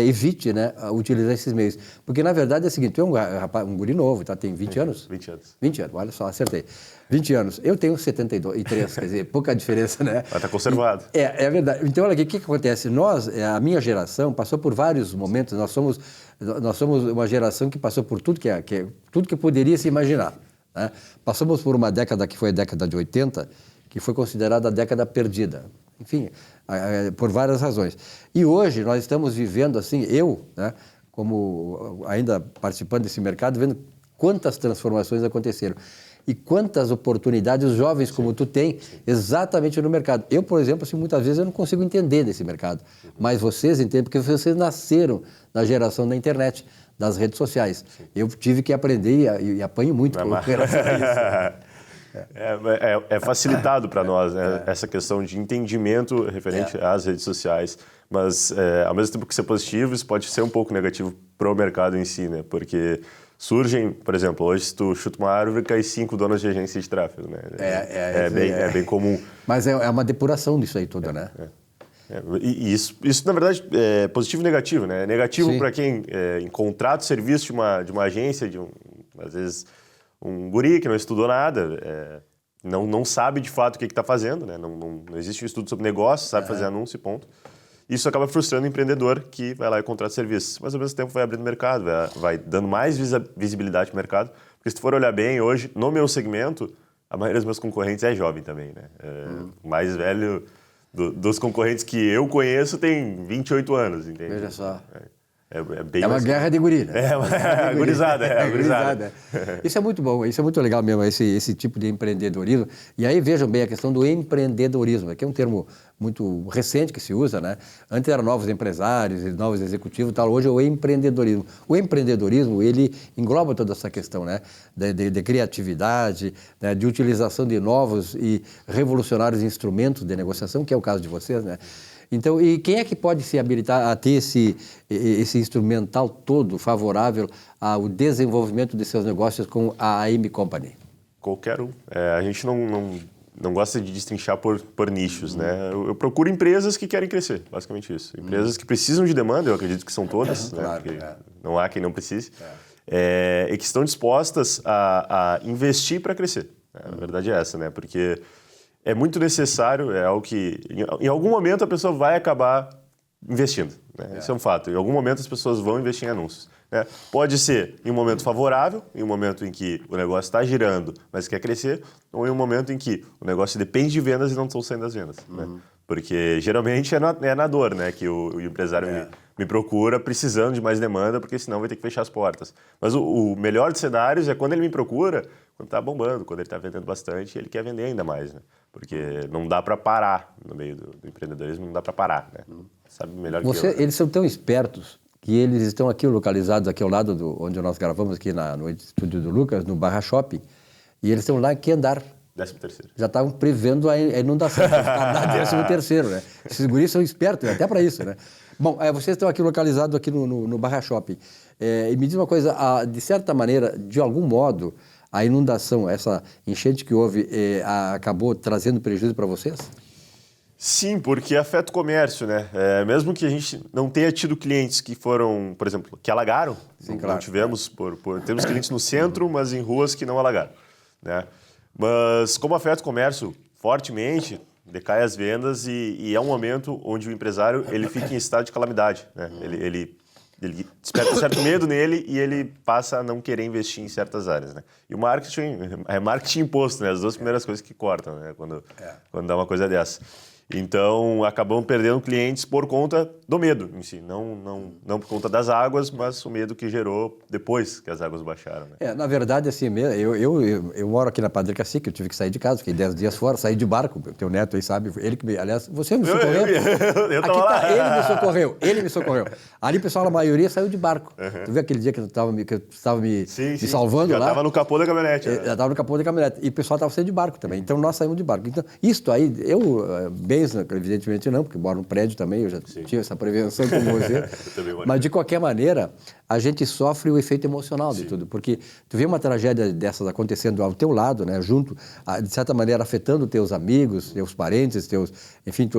evite, né, utilizar esses meios. Porque, na verdade, é o seguinte, tu é um guri novo, tá? Tem 20 anos? 20 anos. 20 anos, olha só, acertei. 20 anos. Eu tenho 72, quer dizer, pouca diferença, né? Mas tá conservado. É verdade. Então, olha aqui, o que acontece? Nós, a minha geração, passou por vários momentos, nós somos uma geração que passou por tudo tudo que poderia se imaginar, né? Passamos por uma década que foi a década de 80, que foi considerada a década perdida. Enfim, por várias razões. E hoje nós estamos vivendo assim, né, como ainda participando desse mercado, vendo quantas transformações aconteceram e quantas oportunidades os jovens como tu têm exatamente no mercado. Eu, por exemplo, assim, muitas vezes eu não consigo entender desse mercado, mas vocês entendem porque vocês nasceram na geração da internet, das redes sociais. Eu tive que aprender e apanho muito com relação a isso. É facilitado para nós, né? Essa questão de entendimento referente às redes sociais, mas ao mesmo tempo que isso é positivo, isso pode ser um pouco negativo para o mercado em si, né? Porque surgem, por exemplo, hoje se tu chuta uma árvore, cai 5 donos de agência de tráfego, né? É bem comum. Mas é uma depuração disso aí tudo, né? E isso, na verdade, é positivo e negativo, né? É negativo para quem contrata o serviço de uma agência, às vezes... Um guri que não estudou nada, não sabe de fato o que está fazendo, né? Não existe um estudo sobre negócio, sabe fazer anúncio e ponto. Isso acaba frustrando o empreendedor que vai lá e contrata serviços, mas ao mesmo tempo vai abrindo mercado, vai dando mais visibilidade para o mercado. Porque se tu for olhar bem, hoje, no meu segmento, a maioria dos meus concorrentes é jovem também, né? O mais velho dos concorrentes que eu conheço tem 28 anos, entende? Veja só. É uma guerra de guri, né? É gurizada. Isso é muito bom, isso é muito legal mesmo, esse tipo de empreendedorismo. E aí vejam bem a questão do empreendedorismo, que é um termo muito recente que se usa, né? Antes eram novos empresários, novos executivos e tal, hoje é o empreendedorismo. O empreendedorismo, ele engloba toda essa questão, né? De criatividade, né? De utilização de novos e revolucionários instrumentos de negociação, que é o caso de vocês, né? Então, e quem é que pode se habilitar a ter esse instrumental todo favorável ao desenvolvimento de seus negócios com a AM Company? Qualquer um. A gente não gosta de destrinchar por nichos, né? Eu procuro empresas que querem crescer, basicamente isso. Empresas que precisam de demanda, eu acredito que são todas, né? Claro, Porque não há quem não precise, e que estão dispostas a investir para crescer. A verdade é essa, né? Porque... é muito necessário, é algo que em algum momento a pessoa vai acabar investindo, né? Isso é um fato. Em algum momento as pessoas vão investir em anúncios, né? Pode ser em um momento favorável, em um momento em que o negócio está girando, mas quer crescer, ou em um momento em que o negócio depende de vendas e não estão saindo as vendas, né? Porque geralmente é na dor, né, que o empresário me procura precisando de mais demanda, porque senão vai ter que fechar as portas. Mas o melhor dos cenários é quando ele me procura, quando está bombando, quando ele está vendendo bastante, ele quer vender ainda mais, né? Porque não dá para parar no meio do empreendedorismo, não dá para parar, né? Sabe melhor que eu. Eles são tão espertos que eles estão aqui localizados aqui ao lado onde nós gravamos aqui no estúdio do Lucas, no Barra Shopping, e eles estão lá em que andar? 13º. Já estavam prevendo a inundação, na 13º, né? Esses guris são espertos, até para isso, né? Bom, vocês estão aqui localizados aqui no Barra Shopping. E me diz uma coisa, de certa maneira, de algum modo, a inundação, essa enchente que houve, acabou trazendo prejuízo para vocês? Sim, porque afeta o comércio, né? Mesmo que a gente não tenha tido clientes que foram, por exemplo, que alagaram, Sim, não claro. tivemos, temos clientes no centro, mas em ruas que não alagaram, né? Mas como afeta o comércio fortemente, decai as vendas e é um momento onde o empresário ele fica em estado de calamidade, né? Ele desperta um certo medo nele e ele passa a não querer investir em certas áreas, né? E o marketing é marketing imposto, né? As duas primeiras coisas que cortam, né? Quando dá uma coisa dessa. Então, acabamos perdendo clientes por conta do medo em si. Não por conta das águas, mas o medo que gerou depois que as águas baixaram, né? Na verdade, assim mesmo, eu moro aqui na Padre Cacique, eu tive que sair de casa, fiquei 10 dias fora, saí de barco, teu neto aí sabe, ele que aliás, você me socorreu. Eu Aqui tava lá. ele me socorreu. Ali, pessoal, a maioria saiu de barco. Tu viu aquele dia que tu estava me salvando já lá? Já estava no capô da caminhonete. Já estava no capô da caminhonete. E o pessoal estava saindo de barco também. Então, nós saímos de barco. Então, isto aí, bens, evidentemente não, porque moro no prédio também, eu já tinha essa prevenção como você. Mas, de qualquer maneira, a gente sofre o efeito emocional de tudo. Porque tu vê uma tragédia dessas acontecendo ao teu lado, né, junto, de certa maneira, afetando teus amigos, teus parentes, enfim,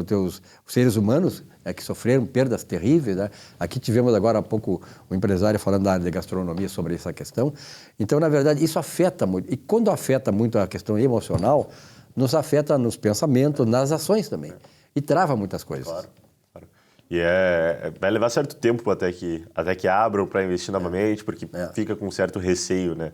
teus seres humanos, que sofreram perdas terríveis, né? Aqui tivemos agora há pouco um empresário falando da área de gastronomia sobre essa questão. Então, na verdade, isso afeta muito. E quando afeta muito a questão emocional, nos afeta nos pensamentos, nas ações também. E trava muitas coisas. Claro. E vai levar certo tempo até que abram para investir novamente, porque fica com certo receio, né?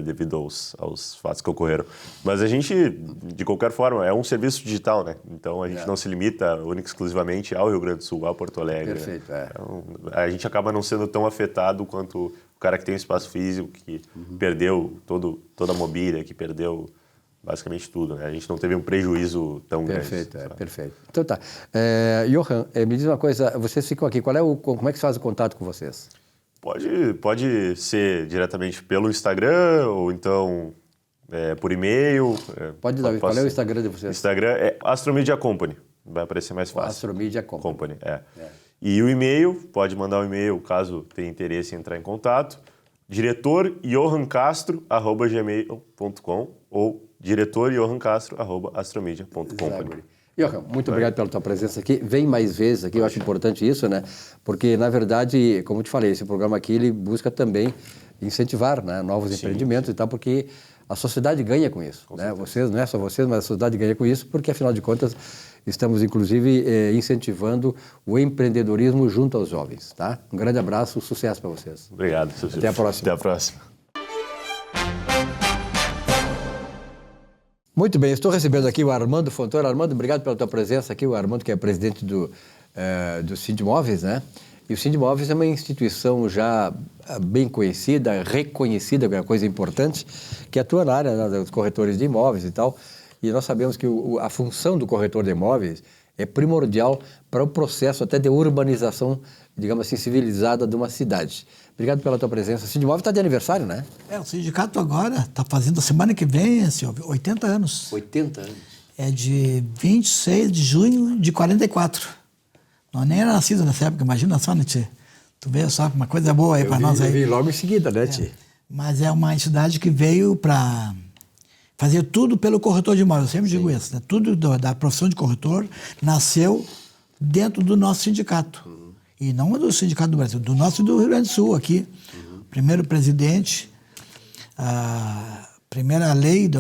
Devido aos fatos que ocorreram. Mas a gente, de qualquer forma, é um serviço digital, né? Então a gente não se limita única e exclusivamente ao Rio Grande do Sul, a Porto Alegre. Perfeito, né? Então, a gente acaba não sendo tão afetado quanto o cara que tem um espaço físico, que perdeu toda a mobília, que perdeu basicamente tudo, né? A gente não teve um prejuízo tão grande. Perfeito. Então tá. Johan, me diz uma coisa, vocês ficam aqui, como é que se faz o contato com vocês? Pode ser diretamente pelo Instagram ou então por e-mail. Pode dar, qual é o Instagram de vocês? O Instagram é Astromedia Company, vai aparecer mais fácil. Astromedia Company. E o e-mail, pode mandar um e-mail caso tenha interesse em entrar em contato, diretorjohancastro@gmail.com ou diretorjohancastro@astromedia.com. Johan, muito obrigado pela tua presença aqui. Vem mais vezes aqui, eu acho importante isso, né? Porque, na verdade, como eu te falei, esse programa aqui, ele busca também incentivar, né, novos empreendimentos e tal, porque a sociedade ganha com isso, né? Vocês, não é só vocês, mas a sociedade ganha com isso, porque, afinal de contas, estamos, inclusive, incentivando o empreendedorismo junto aos jovens, tá? Um grande abraço, sucesso para vocês. Obrigado. Até a próxima. Até a próxima. Muito bem, estou recebendo aqui o Armando Fontoura. Armando, obrigado pela tua presença aqui. O Armando, que é presidente do Sindimóveis, né? E o Sindimóveis é uma instituição já bem conhecida, reconhecida, que é uma coisa importante, que atua na área, né, dos corretores de imóveis e tal. E nós sabemos que a função do corretor de imóveis é primordial para o processo até de urbanização, digamos assim, civilizada de uma cidade. Obrigado pela tua presença. O Sindimóveis está de aniversário, né? O sindicato agora está fazendo, a semana que vem, Silvio, 80 anos. 80 anos. É de 26 de junho de 44. Nós nem era nascido nessa época, imagina só, né, Tchê? Tu vê só, uma coisa boa aí para nós aí. Eu vi logo em seguida, né, Tchê? Mas é uma entidade que veio para fazer tudo pelo corretor de imóveis. Eu sempre digo isso, né? Tudo da profissão de corretor nasceu dentro do nosso sindicato. E não do Sindicato do Brasil, do nosso do Rio Grande do Sul, aqui. Primeiro presidente, a primeira lei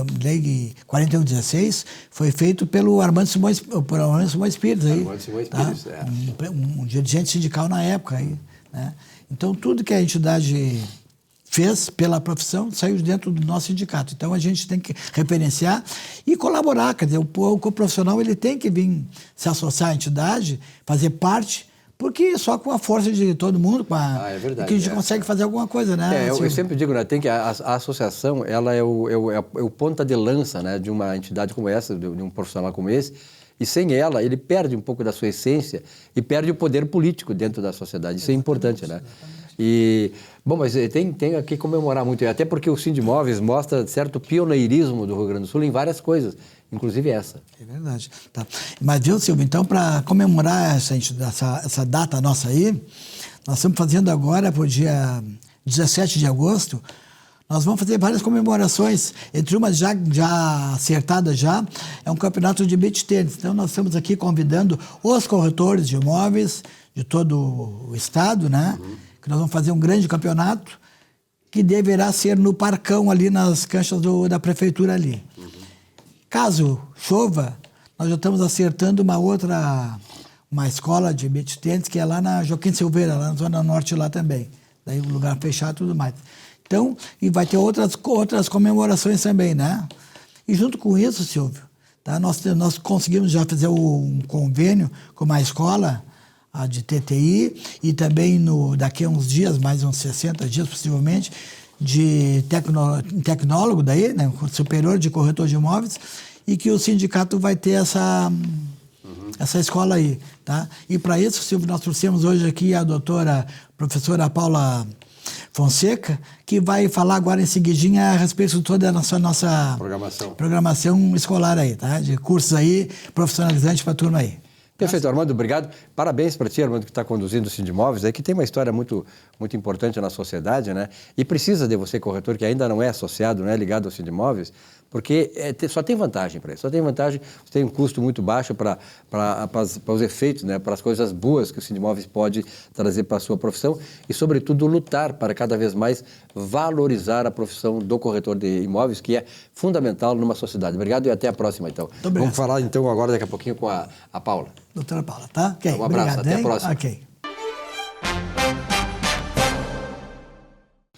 4116, foi feito pelo Armando Simões Pires. Aí, Armando Simões Pires, tá? Um dirigente sindical na época. Aí, né? Então, tudo que a entidade fez pela profissão saiu dentro do nosso sindicato. Então, a gente tem que referenciar e colaborar. Quer dizer, o profissional ele tem que vir se associar à entidade, fazer parte. Porque só com a força de todo mundo, é verdade, que a gente consegue fazer alguma coisa, né? Eu sempre digo, né, tem que a associação, ela é o ponta de lança, né, de uma entidade como essa, de um profissional como esse, E sem ela, ele perde um pouco da sua essência e perde o poder político dentro da sociedade. Isso é importante, né? E, bom, mas tem aqui comemorar muito, até porque o Sindimóveis mostra certo pioneirismo do Rio Grande do Sul em várias coisas, inclusive essa. É verdade. Tá. Mas, viu, Silvio, então, para comemorar essa data nossa aí, nós estamos fazendo agora, para o dia 17 de agosto, nós vamos fazer várias comemorações. Entre umas já acertadas é um campeonato de beach tênis. Então, nós estamos aqui convidando os corretores de imóveis de todo o estado, né? Que nós vamos fazer um grande campeonato que deverá ser no Parcão, ali nas canchas da prefeitura ali. Caso chova, nós já estamos acertando uma escola de beach tênis que é lá na Joaquim Silveira, lá na Zona Norte lá também. Daí um lugar fechado e tudo mais. Então, e vai ter outras comemorações também, né? E junto com isso, Silvio, tá? Nós conseguimos já fazer um convênio com uma escola de TTI e também daqui a uns dias, mais uns 60 dias possivelmente, de tecnólogo daí, né? Superior de corretor de imóveis, e que o sindicato vai ter essa escola aí, tá? E para isso, Silvio, nós trouxemos hoje aqui a professora Paula Fonseca, que vai falar agora em seguidinha a respeito de toda a nossa programação escolar aí, tá? De cursos aí, profissionalizantes para a turma aí. Perfeito, Armando, obrigado. Parabéns para ti, Armando, que está conduzindo o Sindimóveis, que tem uma história muito, muito importante na sociedade, né? E precisa de você, corretor, que ainda não é associado, não é ligado ao Sindimóveis, porque só tem vantagem para isso, só tem vantagem, você tem um custo muito baixo para os efeitos, né? Para as coisas boas que o Sindimóveis pode trazer para a sua profissão e, sobretudo, lutar para cada vez mais valorizar a profissão do corretor de imóveis, que é fundamental numa sociedade. Obrigado e até a próxima, então. Vamos falar, então, agora, daqui a pouquinho, com a Paula. Doutora Paula, tá? Okay. Um abraço, obrigado, até a próxima. Ok.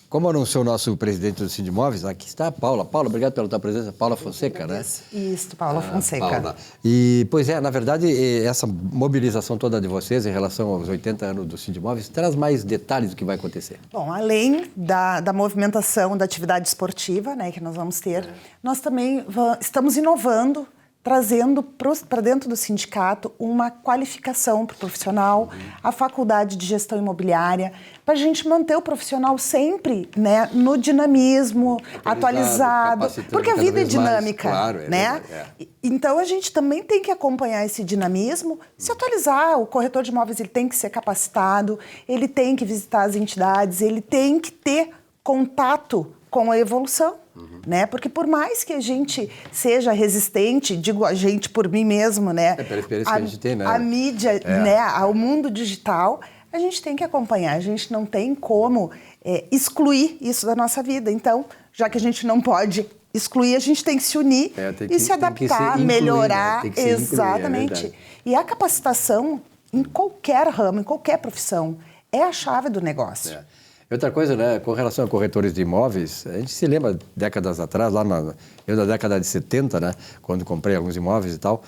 Como anunciou o nosso presidente do Sindimóveis, aqui está a Paula. Paula, obrigado pela tua presença. Paula Fonseca, né? Isso, Paula Fonseca. Paula. E, pois é, na verdade, essa mobilização toda de vocês em relação aos 80 anos do Sindimóveis traz mais detalhes do que vai acontecer. Bom, além da movimentação da atividade esportiva, né, que nós vamos ter, nós também estamos inovando, trazendo para dentro do sindicato uma qualificação para o profissional, a faculdade de gestão imobiliária, para a gente manter o profissional sempre, né, no dinamismo, atualizado, porque a vida é dinâmica, mais, claro, né? Então a gente também tem que acompanhar esse dinamismo, se atualizar. O corretor de imóveis ele tem que ser capacitado, ele tem que visitar as entidades, ele tem que ter contato com a evolução. Né? Porque por mais que a gente seja resistente, digo a gente por mim mesmo, né? Pela experiência que a gente tem, né? A mídia, né? Ao mundo digital, a gente tem que acompanhar. A gente não tem como excluir isso da nossa vida. Então, já que a gente não pode excluir, a gente tem que se unir e se adaptar, melhorar. Tem que ser exatamente. E a capacitação em qualquer ramo, em qualquer profissão, é a chave do negócio. Outra coisa, né, com relação a corretores de imóveis, a gente se lembra décadas atrás, eu da década de 70, né, quando comprei alguns imóveis e tal,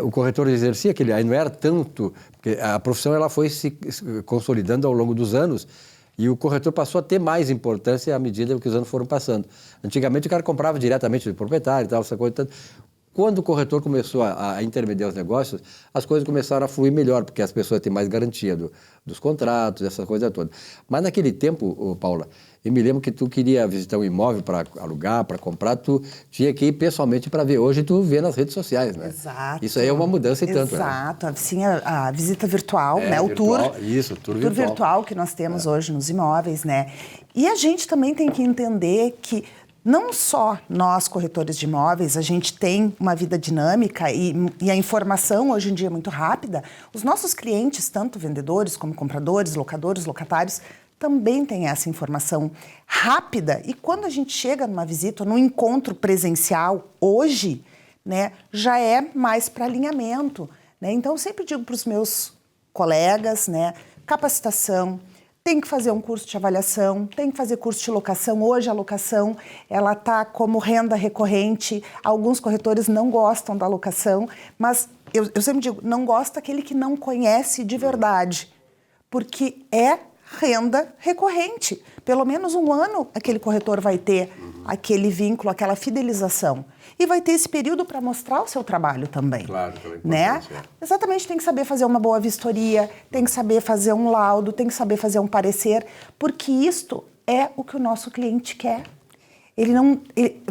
o corretor exercia aquele, aí não era tanto, porque a profissão ela foi se consolidando ao longo dos anos e o corretor passou a ter mais importância à medida que os anos foram passando. Antigamente o cara comprava diretamente do proprietário e tal, essa coisa. Quando o corretor começou a intermediar os negócios, as coisas começaram a fluir melhor, porque as pessoas têm mais garantia dos contratos, essa coisa toda. Mas naquele tempo, Paula, eu me lembro que tu queria visitar um imóvel para alugar, para comprar, tu tinha que ir pessoalmente para ver. Hoje tu vê nas redes sociais, né? Exato. Isso aí é uma mudança e tanto, Exato. Né? Sim, a visita virtual, né? O virtual, tour. Isso, o tour virtual que nós temos hoje nos imóveis, né? E a gente também tem que entender que não só nós, corretores de imóveis, a gente tem uma vida dinâmica e a informação hoje em dia é muito rápida. Os nossos clientes, tanto vendedores como compradores, locadores, locatários, também têm essa informação rápida. E quando a gente chega numa visita, num encontro presencial, hoje, né, já é mais para alinhamento. Né? Então, eu sempre digo para os meus colegas, né, capacitação, tem que fazer um curso de avaliação, tem que fazer curso de locação. Hoje a locação ela está como renda recorrente. Alguns corretores não gostam da locação, mas eu sempre digo, não gosta aquele que não conhece de verdade, porque é renda recorrente. Pelo menos um ano aquele corretor vai ter aquele vínculo, aquela fidelização. E vai ter esse período para mostrar o seu trabalho também. Claro, também né? Exatamente, tem que saber fazer uma boa vistoria, tem que saber fazer um laudo, tem que saber fazer um parecer, porque isto é o que o nosso cliente quer.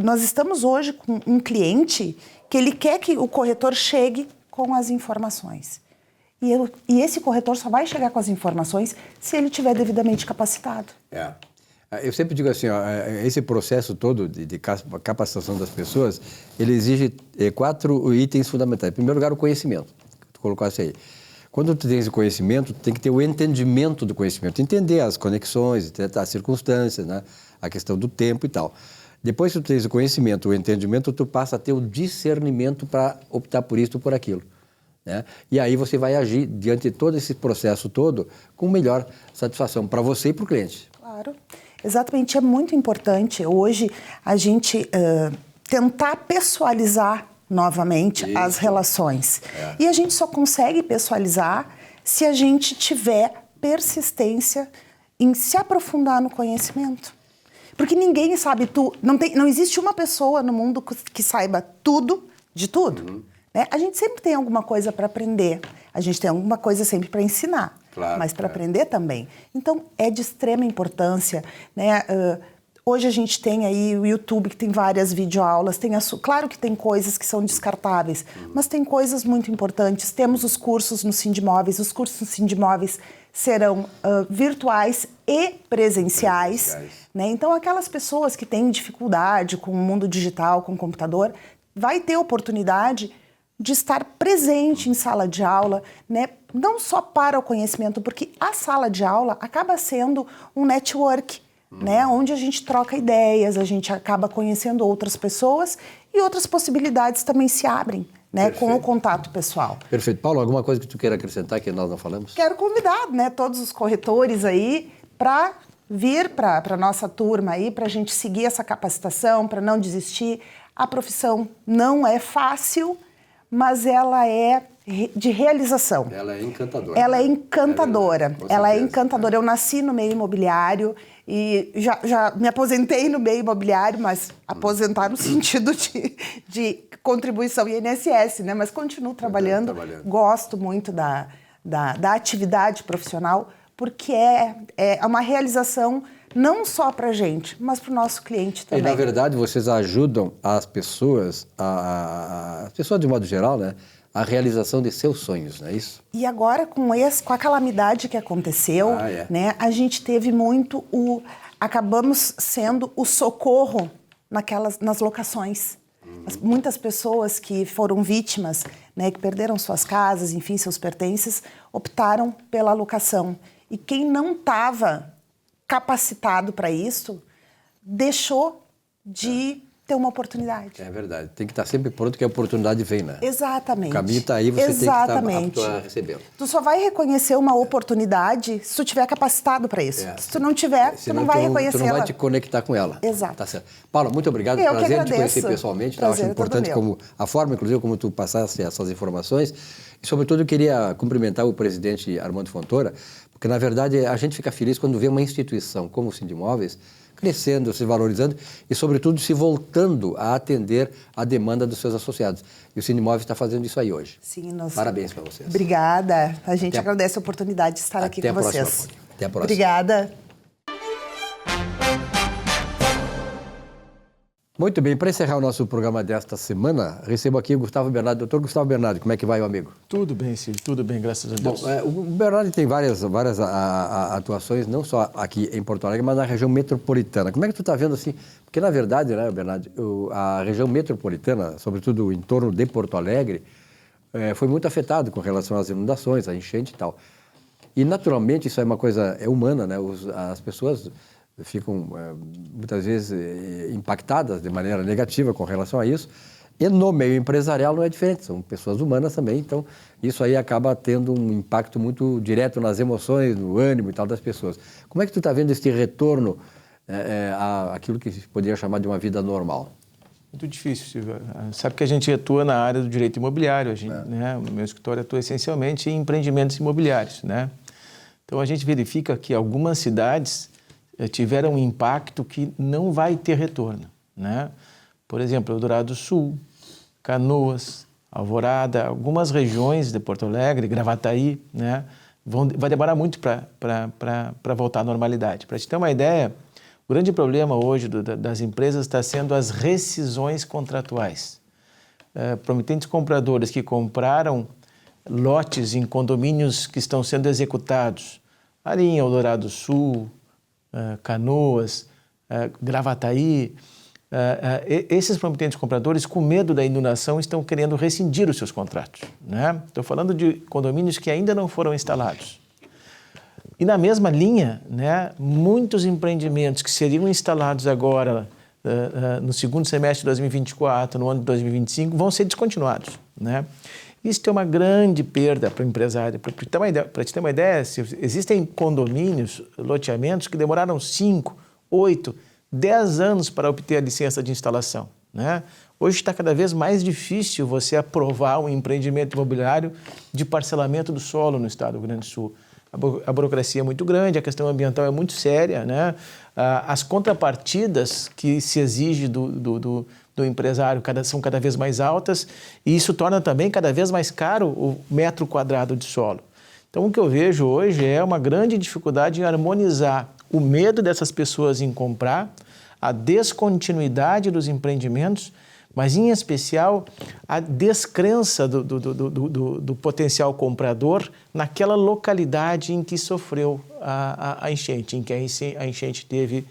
Nós estamos hoje com um cliente que ele quer que o corretor chegue com as informações. E esse corretor só vai chegar com as informações se ele estiver devidamente capacitado. Eu sempre digo assim, ó, esse processo todo de capacitação das pessoas, ele exige 4 itens fundamentais. Em primeiro lugar, o conhecimento, que tu colocaste aí. Quando tu tens o conhecimento, tu tem que ter o entendimento do conhecimento, entender as conexões, as circunstâncias, né? A questão do tempo e tal. Depois que tu tens o conhecimento, o entendimento, tu passa a ter o discernimento para optar por isso ou por aquilo. Né? E aí você vai agir diante de todo esse processo todo com melhor satisfação para você e para o cliente. Claro, exatamente, é muito importante hoje a gente tentar pessoalizar novamente as relações. E a gente só consegue pessoalizar se a gente tiver persistência em se aprofundar no conhecimento. Porque ninguém sabe não existe uma pessoa no mundo que saiba tudo de tudo. Né? A gente sempre tem alguma coisa para aprender, a gente tem alguma coisa sempre para ensinar, mas para aprender também. Então, é de extrema importância. Né? Hoje a gente tem aí o YouTube, que tem várias videoaulas, claro que tem coisas que são descartáveis, mas tem coisas muito importantes. Temos os cursos no Sindimóveis, os cursos no Sindimóveis serão virtuais e presenciais. Né? Então, aquelas pessoas que têm dificuldade com o mundo digital, com o computador, vai ter oportunidade de estar presente em sala de aula, né? Não só para o conhecimento, porque a sala de aula acaba sendo um network, né? Onde a gente troca ideias, a gente acaba conhecendo outras pessoas e outras possibilidades também se abrem, né? Com o contato pessoal. Perfeito. Paulo, alguma coisa que tu queira acrescentar que nós não falamos? Quero convidar, né, todos os corretores aí para vir para a nossa turma aí, para a gente seguir essa capacitação, para não desistir. A profissão não é fácil, mas ela é de realização. Ela é encantadora. Ela é encantadora. Ela é encantadora. É. Eu nasci no meio imobiliário e já me aposentei no meio imobiliário, mas aposentar no sentido de contribuição INSS, né? Mas continuo trabalhando. Gosto muito da atividade profissional, porque é uma realização não só para a gente, mas para o nosso cliente também. E, na verdade, vocês ajudam as pessoas, as pessoas de modo geral, né, a realização de seus sonhos, não é isso? E agora, com a calamidade que aconteceu, né, a gente teve muito acabamos sendo o socorro nas locações. Muitas pessoas que foram vítimas, né, que perderam suas casas, enfim, seus pertences, optaram pela locação. E quem não estava capacitado para isso, deixou de ter uma oportunidade. É verdade. Tem que estar sempre pronto que a oportunidade vem, né? Exatamente. O caminho está aí, você tem que estar apto a recebê-lo. Tu só vai reconhecer uma oportunidade se tu estiver capacitado para isso. Se tu não tiver, tu não vai reconhecer ela. Tu não vai te conectar com ela. Exato. Tá certo. Paulo, muito obrigado. Eu Prazer que te conhecer pessoalmente. Eu acho importante a forma, inclusive, como tu passaste essas informações. E, sobretudo, eu queria cumprimentar o presidente Armando Fontoura, porque, na verdade, a gente fica feliz quando vê uma instituição como o Sindimóveis crescendo, se valorizando e, sobretudo, se voltando a atender a demanda dos seus associados. E o Sindimóveis está fazendo isso aí hoje. Sim, nós... Parabéns para vocês. Obrigada. A gente agradece a oportunidade de estar aqui com vocês. Até a próxima. Obrigada. Muito bem, para encerrar o nosso programa desta semana, recebo aqui o Gustavo Bernardi. Doutor Gustavo Bernardi, como é que vai, meu amigo? Tudo bem, Cílio, tudo bem, graças a Deus. Bom, o Bernardi tem várias atuações, não só aqui em Porto Alegre, mas na região metropolitana. Como é que tu está vendo assim? Porque, na verdade, né, Bernardi, a região metropolitana, sobretudo em torno de Porto Alegre, foi muito afetado com relação às inundações, à enchente e tal. E, naturalmente, isso é uma coisa humana, né? As pessoas ficam muitas vezes impactadas de maneira negativa com relação a isso. E no meio empresarial não é diferente, são pessoas humanas também, então isso aí acaba tendo um impacto muito direto nas emoções, no ânimo e tal das pessoas. Como é que tu está vendo este retorno àquilo que se poderia chamar de uma vida normal? Muito difícil, Silvio. Sabe que a gente atua na área do direito imobiliário, né? O meu escritório atua essencialmente em empreendimentos imobiliários, né? Então a gente verifica que algumas cidades tiveram um impacto que não vai ter retorno, né? Por exemplo, Eldorado do Sul, Canoas, Alvorada, algumas regiões de Porto Alegre, Gravataí, né? Vai demorar muito para voltar à normalidade. Para te ter uma ideia, o grande problema hoje das empresas está sendo as rescisões contratuais. Promitentes compradores que compraram lotes em condomínios que estão sendo executados ali em Eldorado do Sul, Canoas, Gravataí, esses promitentes compradores, com medo da inundação, estão querendo rescindir os seus contratos, né? Estou falando de condomínios que ainda não foram instalados. E na mesma linha, né, muitos empreendimentos que seriam instalados agora no segundo semestre de 2024, no ano de 2025, vão ser descontinuados, né? Isso é uma grande perda para o empresário. Para te ter uma ideia, existem condomínios, loteamentos que demoraram 5, 8, 10 anos para obter a licença de instalação, né? Hoje está cada vez mais difícil você aprovar um empreendimento imobiliário de parcelamento do solo no estado do Rio Grande do Sul. A burocracia é muito grande, a questão ambiental é muito séria, né? As contrapartidas que se exige do empresário são cada vez mais altas e isso torna também cada vez mais caro o metro quadrado de solo. Então, o que eu vejo hoje é uma grande dificuldade em harmonizar o medo dessas pessoas em comprar, a descontinuidade dos empreendimentos, mas, em especial, a descrença do potencial comprador naquela localidade em que sofreu a enchente, em que a enchente teve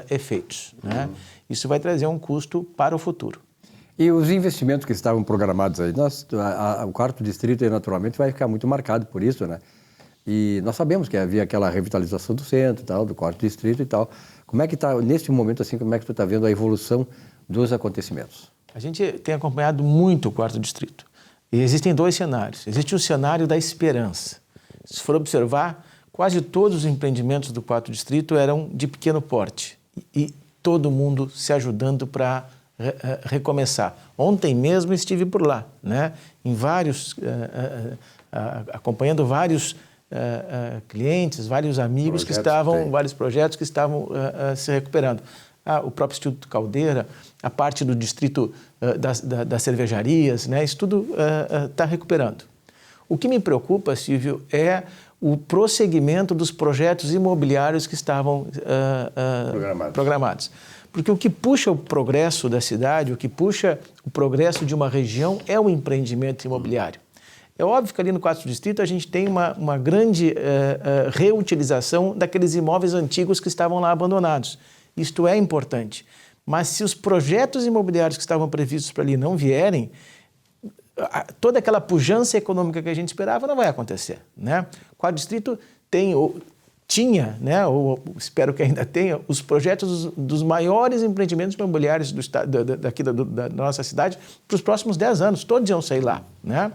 efeitos, né? Isso vai trazer um custo para o futuro. E os investimentos que estavam programados aí, o quarto distrito naturalmente vai ficar muito marcado por isso, né? E nós sabemos que havia aquela revitalização do centro, e tal, do quarto distrito e tal. Como é que está, neste momento, assim, como é que tu está vendo a evolução dos acontecimentos? A gente tem acompanhado muito o quarto distrito. E existem dois cenários. Existe o cenário da esperança. Se for observar, quase todos os empreendimentos do quarto distrito eram de pequeno porte. E todo mundo se ajudando para recomeçar. Ontem mesmo estive por lá, né? Acompanhando vários clientes, vários amigos vários projetos que estavam se recuperando. O próprio Instituto Caldeira, a parte do distrito das cervejarias, né? Isso tudo está recuperando. O que me preocupa, Silvio, é o prosseguimento dos projetos imobiliários que estavam programados. Porque o que puxa o progresso da cidade, o que puxa o progresso de uma região é o empreendimento imobiliário. É óbvio que ali no quarto distrito a gente tem uma grande reutilização daqueles imóveis antigos que estavam lá abandonados. Isto é importante. Mas se os projetos imobiliários que estavam previstos para ali não vierem, toda aquela pujança econômica que a gente esperava não vai acontecer, né? O quarto distrito tinha, né, ou espero que ainda tenha, os projetos dos maiores empreendimentos imobiliários do estado, da nossa cidade para os próximos 10 anos. Todos iam sair lá, né?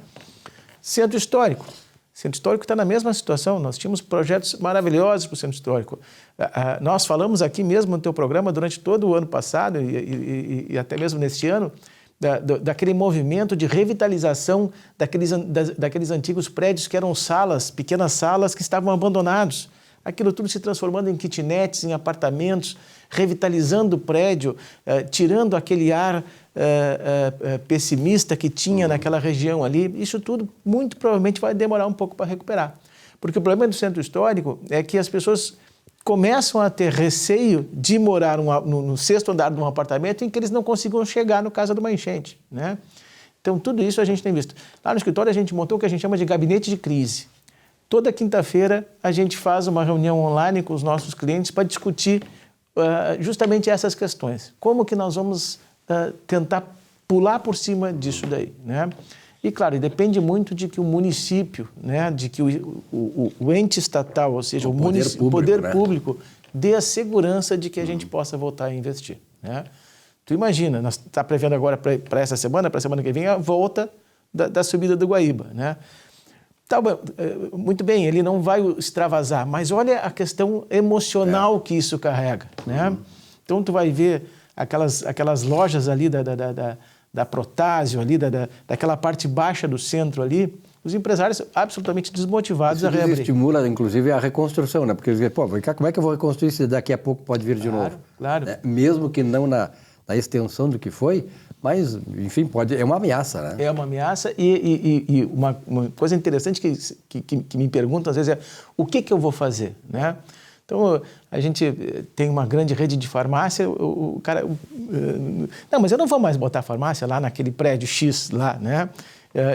Centro Histórico. O Centro Histórico está na mesma situação. Nós tínhamos projetos maravilhosos para o Centro Histórico. Nós falamos aqui mesmo no teu programa durante todo o ano passado e até mesmo neste ano daquele movimento de revitalização daqueles antigos prédios que eram salas, pequenas salas que estavam abandonados. Aquilo tudo se transformando em kitnets, em apartamentos, revitalizando o prédio, tirando aquele ar pessimista que tinha naquela região ali. Isso tudo muito provavelmente vai demorar um pouco para recuperar. Porque o problema do centro histórico é que as pessoas começam a ter receio de morar no sexto andar de um apartamento em que eles não consigam chegar no caso de uma enchente, né? Então, tudo isso a gente tem visto. Lá no escritório a gente montou o que a gente chama de gabinete de crise. Toda quinta-feira a gente faz uma reunião online com os nossos clientes para discutir justamente essas questões. Como que nós vamos tentar pular por cima disso daí, né? E, claro, depende muito de que o município, né, de que o ente estatal, ou seja, o poder público, dê a segurança de que a gente possa voltar a investir, né? Tu imagina, nós estamos prevendo agora para essa semana, para a semana que vem, a volta da subida do Guaíba, né? Tá, muito bem, ele não vai extravasar, mas olha a questão emocional que isso carrega, né? Então, tu vai ver aquelas lojas ali da Protásio, ali, daquela parte baixa do centro ali, os empresários absolutamente desmotivados a reabrir. Isso estimula, inclusive, a reconstrução, né? Porque eles dizem, pô, vem cá, como é que eu vou reconstruir se daqui a pouco pode vir de novo? Claro. Mesmo que não na da extensão do que foi, mas, enfim, é uma ameaça, né? É uma ameaça e uma coisa interessante que me perguntam às vezes é o que eu vou fazer, né? Então, a gente tem uma grande rede de farmácia, o cara... Não, mas eu não vou mais botar farmácia lá naquele prédio X lá, né?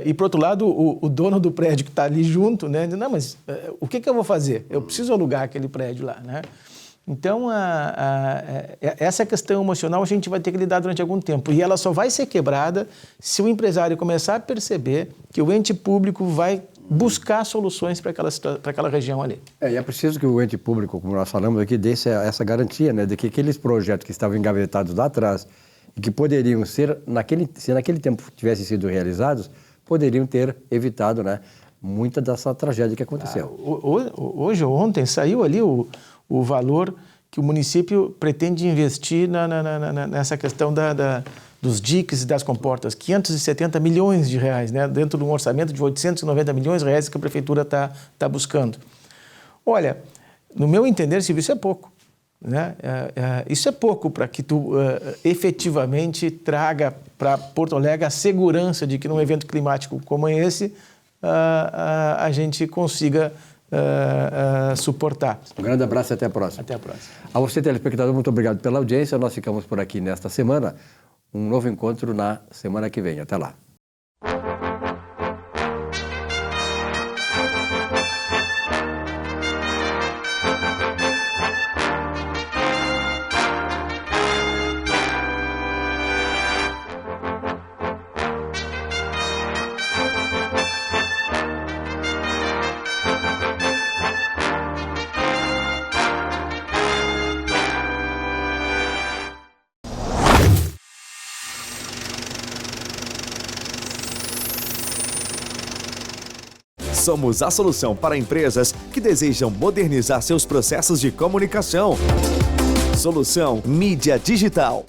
E, por outro lado, o dono do prédio que está ali junto, né? Diz, não, mas o que eu vou fazer? Eu preciso alugar aquele prédio lá, né? Então, essa questão emocional a gente vai ter que lidar durante algum tempo. E ela só vai ser quebrada se o empresário começar a perceber que o ente público vai buscar soluções para aquela região ali. E é preciso que o ente público, como nós falamos aqui, dê essa garantia, né, de que aqueles projetos que estavam engavetados lá atrás e que poderiam ser, se naquele tempo tivessem sido realizados, poderiam ter evitado, né, muita dessa tragédia que aconteceu. Hoje ou ontem saiu ali o valor que o município pretende investir nessa questão dos diques e das comportas, 570 milhões de reais, né, dentro de um orçamento de 890 milhões de reais que a prefeitura está buscando. Olha, no meu entender, Silvio, isso é pouco. Né? Isso é pouco para que tu efetivamente traga para Porto Alegre a segurança de que num evento climático como esse a gente consiga suportar. Um grande abraço e até a próxima. Até a próxima. A você, telespectador, muito obrigado pela audiência. Nós ficamos por aqui nesta semana. Um novo encontro na semana que vem. Até lá. Somos a solução para empresas que desejam modernizar seus processos de comunicação. Solução Mídia Digital.